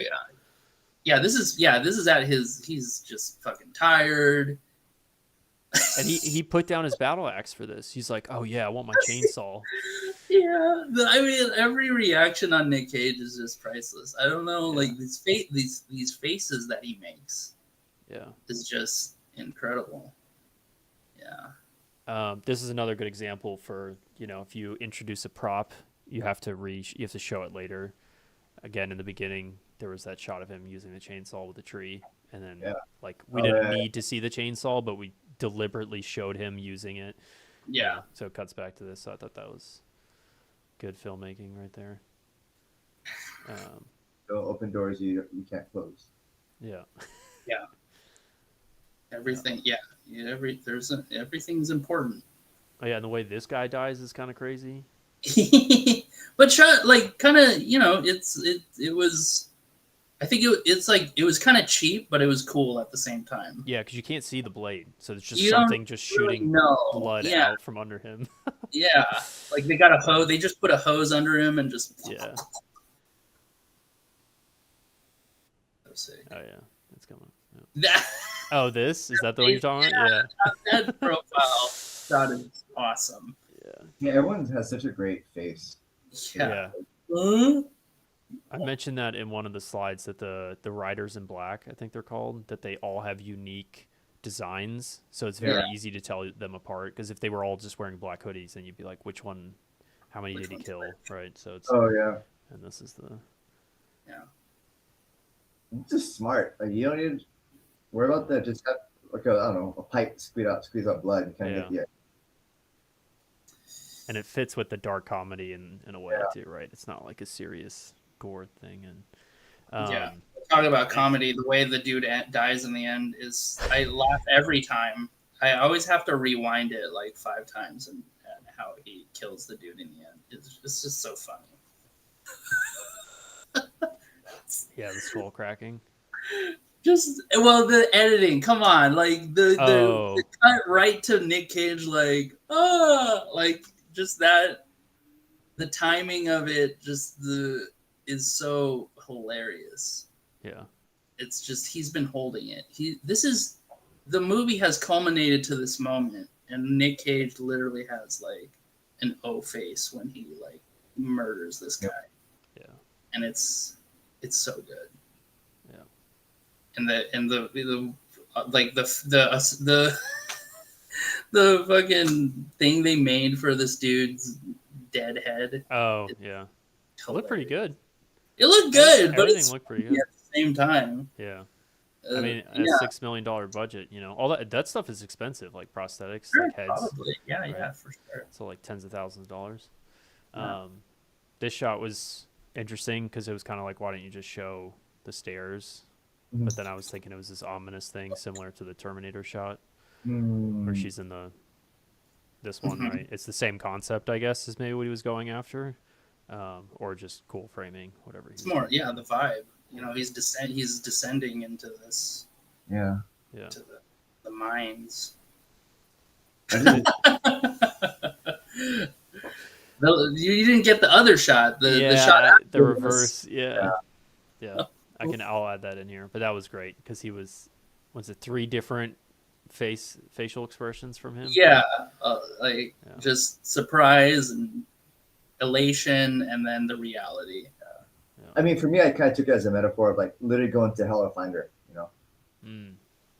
yeah. This is at his. He's just fucking tired. And he put down his battle axe for this. He's like, "Oh yeah, I want my chainsaw." Yeah, I mean, every reaction on Nick Cage is just priceless. I don't know, like these faces that he makes Yeah. is just incredible. Yeah. This is another good example for, you know, if you introduce a prop, you have to show it later. Again, in the beginning, there was that shot of him using the chainsaw with the tree, and then like we didn't need to see the chainsaw, but we deliberately showed him using it. Yeah. So it cuts back to this. So I thought that was good filmmaking right there. Don't open doors you can't close. Yeah. Everything. Yeah. Everything's important. Oh yeah, and the way this guy dies is kind of crazy. But like kind of, you know, it was. I think it's like it was kind of cheap, but it was cool at the same time. Yeah, because you can't see the blade, so it's just You don't something just shooting blood out from under him. Yeah, like they got a hose. They just put a hose under him and just. Yeah. Sick. Oh yeah, it's coming. Yeah. That Oh, this is that the one you're talking about? Yeah. that profile shot is awesome. Yeah, everyone has such a great face. Yeah. I mentioned that in one of the slides that the riders in black, I think they're called, that they all have unique designs, so it's very easy to tell them apart. Because if they were all just wearing black hoodies, then you'd be like, which one? How many did he kill? Right. So it's. Oh yeah. And this is the. Yeah. It's just smart. Like you don't need to worry about that. Just have like a pipe squeeze out blood and kind of get the. And it fits with the dark comedy in a way too, right? It's not like a serious gore thing. And talking about comedy, the way the dude dies in the end is I laugh every time. I always have to rewind it like 5 times and how he kills the dude in the end. It's just so funny. Yeah, the skull cracking. Just the editing. Come on, like the Oh, cut right to Nick Cage, like like just that. The timing of it, is so hilarious. yeah. It's just he's been holding it. The movie has culminated to this moment, and Nick Cage literally has like an O face when he like murders this guy. Yeah. And it's so good. Yeah. And the like the the fucking thing they made for this dude's dead head. Oh, yeah. It looked pretty good. It looked good, but Everything it's looked pretty good. at the same time. Yeah. I mean, a yeah, $6 million budget, you know, all that stuff is expensive, like prosthetics, sure, like heads. probably. Yeah, right? yeah, for sure. So like tens of thousands of dollars. Yeah. This shot was interesting because it was kind of like, why don't you just show the stairs? Mhm. But then I was thinking it was this ominous thing similar to the Terminator shot where Mm. she's in this one, Mhm. right? It's the same concept, I guess, is maybe what he was going after, or just cool framing, whatever. It's more, yeah, the vibe. You know, he's descending into this, Yeah. Yeah. to the mines. I did- You didn't get the other shot. The shot after the was- reverse. Yeah. I'll add that in here. But that was great because he was it 3 different facial expressions from him? Yeah, Yeah. just surprise and elation, and then the reality. I mean, for me, I kind of took it as a metaphor of like literally going to hell to find her. You know,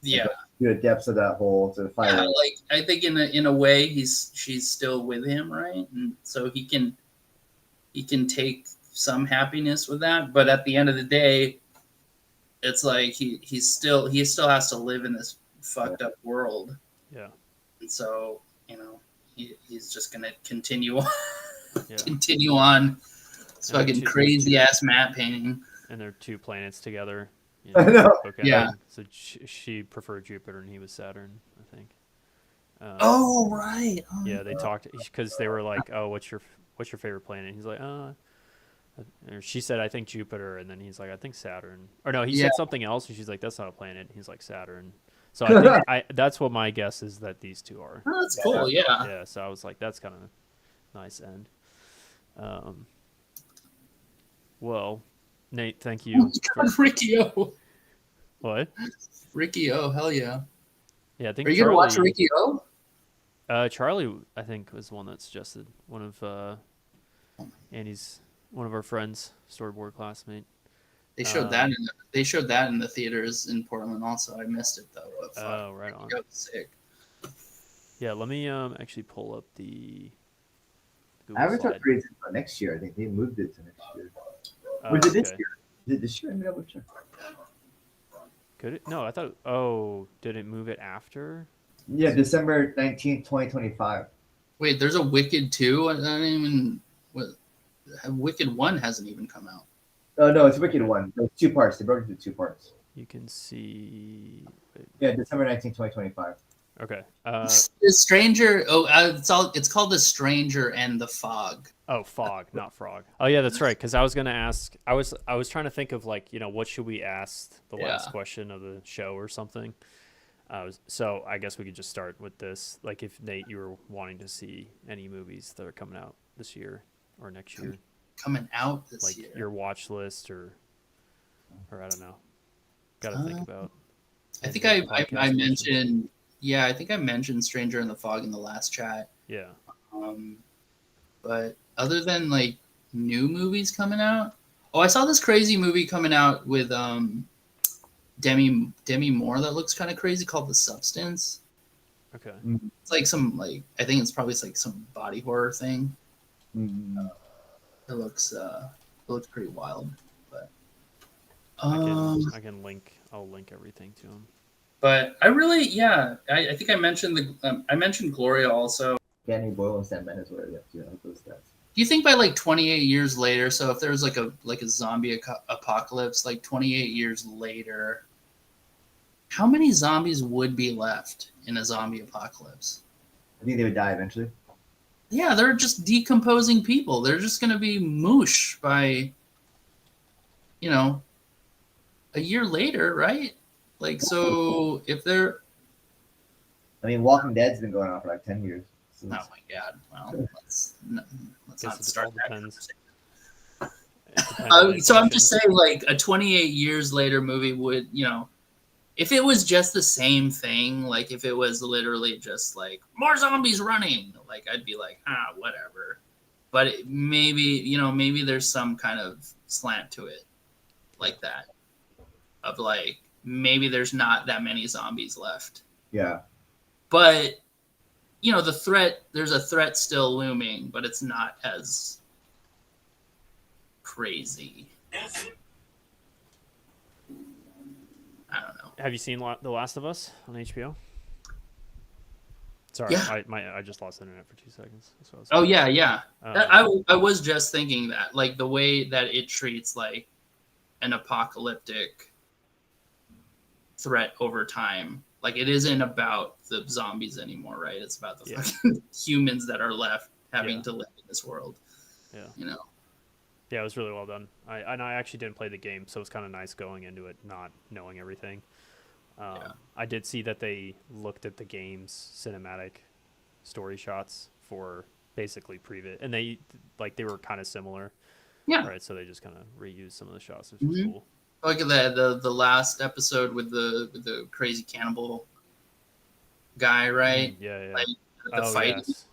Yeah, to the depths of that hole to find yeah. her. Like I think in a way she's still with him, right? And so he can take some happiness with that, but at the end of the day, it's like he still has to live in this fucked up world. Yeah. And so, you know, he's just gonna continue on, Yeah. continue on. This And fucking two- crazy ass matte painting. And they're 2 planets together. You I know. bookending. Yeah. So she preferred Jupiter and he was Saturn, I think. Oh right. Oh, Yeah, they talked because they were like, "Oh, what's your favorite planet?" And he's like, or she said, "I think Jupiter," and then he's like, "I think Saturn." Or no, he Yeah. said something else, and she's like, "That's not a planet." And he's like, "Saturn." So I think that's what my guess is that these 2 are. Oh, that's cool. Yeah. Yeah. So I was like, that's kind of nice end. Well, Nate, thank you. for, Ricky O. what? Ricky O. Hell yeah. Yeah, I think Are you gonna watch Charlie- Ricky O? Charlie, I think, was the one that suggested. One of Andy's, one of our friends, storyboard classmate. They showed that in the theaters in Portland. Also, I missed it though. But fuck, Oh, right on. Ricky O was sick. Yeah, let me actually pull up the Google Avatar slide. 3 is for next year. I think they moved it to next year. Oh, Was it this okay. year? Is it this year? Let me double check. Could it? No, I thought. Oh, did it move it after? Yeah, December 19th, 2025. Wait, there's a Wicked 2? I don't even. Wicked 1 hasn't even come out. Oh no, it's Wicked 1. There's 2 parts. They broke it into 2 parts. You can see. Wait, Yeah, December 19th, 2025. okay. The Stranger. It's called The Stranger and the Fog. Oh, Fog, not Frog. Oh yeah, that's right. Because I was gonna ask. I was trying to think of like, you know, what should we ask the last Yeah. question of the show or something. So I guess we could just start with this. Like, if Nate, you were wanting to see any movies that are coming out this year or next year, Coming out this like year. your watch list or I don't know. Got to think about. I think any I podcast questions. mentioned. Yeah, I think I mentioned Stranger in the Fog in the last chat. Yeah. But other than like new movies coming out, I saw this crazy movie coming out with Demi Moore that looks kind of crazy called The Substance. Okay. It's like some I think it's probably like some body horror thing. Mm. It looks pretty wild, but I can link. I'll link everything to him. But I really, I think I mentioned I mentioned Gloria also. Danny Boyle and Sam Mendes were those guys. Do you think by like 28 years later, so if there was like a zombie apocalypse, like 28 years later, how many zombies would be left in a zombie apocalypse? I think they would die eventually. Yeah, they're just decomposing people. They're just going to be moosh by, you know, a year later, right? Like, so if they're, I mean, Walking Dead's been going on for like 10 years. oh my God, well, let's not Guess start all that depends. conversation. It depends on the So I'm just assumptions. saying, like, a 28 years later movie would, you know, if it was just the same thing, like if it was literally just like more zombies running, like I'd be like, whatever. But maybe, you know, maybe there's some kind of slant to it like that of like, maybe there's not that many zombies left. Yeah. But, you know, there's a threat still looming, but it's not as crazy. I don't know. Have you seen The Last of Us on HBO? Sorry, Yeah. I just lost internet for 2 seconds. That's what I was Oh saying. yeah. I was just thinking that, like, the way that it treats like an apocalyptic threat over time, like it isn't about the zombies anymore, right? It's about the fucking humans that are left having to live in this world. Yeah. You know. Yeah, it was really well done. I actually didn't play the game, so it was kind of nice going into it not knowing everything. I did see that they looked at the game's cinematic story shots for basically Previt, and they were kind of similar. Yeah. Right. So they just kind of reused some of the shots, which was cool. Like the last episode with the crazy cannibal guy, right? Yeah. Like the fight. Yes.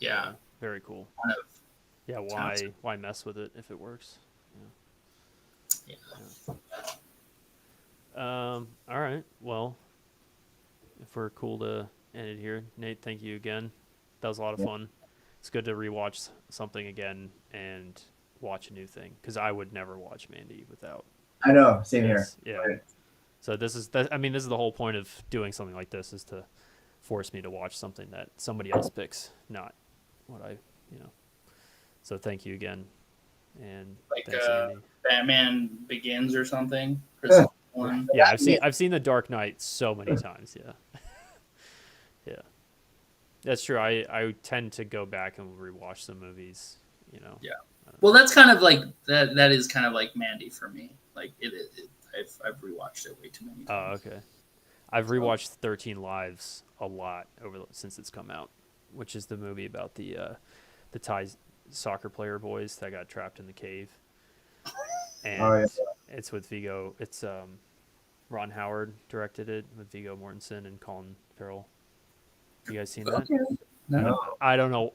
Yeah. Very cool. Kind of. Yeah. Why mess with it if it works? Yeah. All right. Well, if we're cool to end it here, Nate, thank you again. That was a lot of fun. It's good to rewatch something again and watch a new thing, because I would never watch Mandy without. I know. Same this. here. Yeah. Right. So this is the whole point of doing something like this, is to force me to watch something that somebody else picks, not what I. So thank you again, and Like thanks, Andy. Batman Begins or something. Yeah, I've seen The Dark Knight so many times. Yeah, yeah, that's true. I tend to go back and rewatch some movies. Yeah. Well, that's kind of like that. That is kind of like Mandy for me. Like I've rewatched it way too many times. Oh, okay. I've rewatched 13 Lives a lot since it's come out, which is the movie about the Thai soccer player boys that got trapped in the cave. And it's with Viggo. It's Ron Howard directed it with Viggo Mortensen and Colin Farrell. You guys seen that? No. I don't know.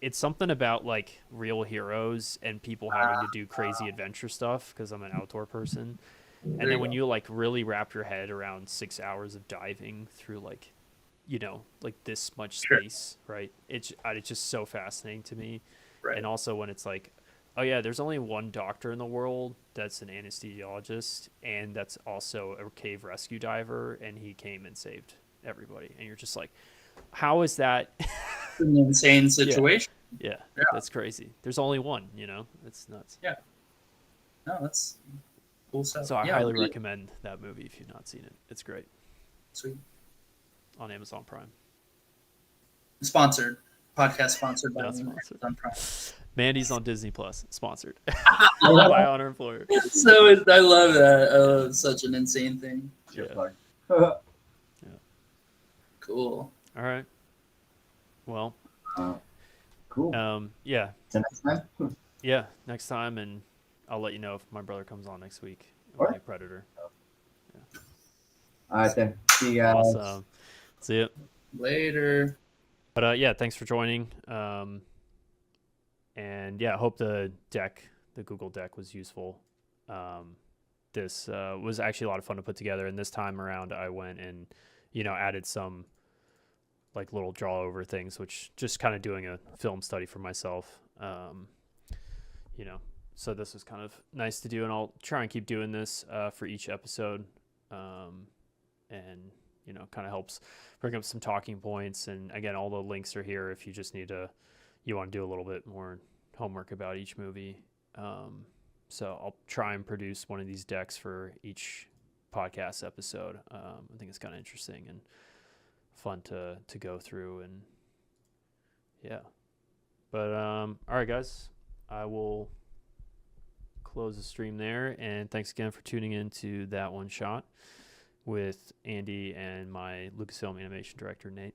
It's something about like real heroes and people having to do crazy adventure stuff, because I'm an outdoor person. And then when you like really wrap your head around 6 hours of diving through like this much space, right? It's just so fascinating to me. Right. And also when it's like, oh yeah, there's only one doctor in the world that's an anesthesiologist, and that's also a cave rescue diver, and he came and saved everybody. And you're just like, how is that? An insane situation. Yeah, that's crazy. There's only one, it's nuts. Yeah. No, that's cool stuff. So I highly recommend that movie if you've not seen it. It's great. Sweet. On Amazon Prime. Sponsored. Podcast sponsored by Not sponsored. Amazon Prime. Mandy's on Disney Plus. Sponsored. By our employer. So I love that. It's such an insane thing. Yeah. Cool. All right. Well. Cool. Yeah. So next time. Yeah, next time, and I'll let you know if my brother comes on next week. Alright. Like Predator. All right then. See you guys. Awesome. See ya. Later. But yeah, thanks for joining. And yeah, I hope the Google deck was useful. This was actually a lot of fun to put together, and this time around I went and added some like little draw over things, which just kind of doing a film study for myself. So this was kind of nice to do, and I'll try and keep doing this for each episode. And kind of helps bring up some talking points. And again, all the links are here if you just you want to do a little bit more homework about each movie. So I'll try and produce one of these decks for each podcast episode. I think it's kind of interesting and fun to go through, and yeah. But all right, guys, I will close the stream there, and thanks again for tuning in to That One Shot with Andy and my Lucasfilm Animation director, Nate.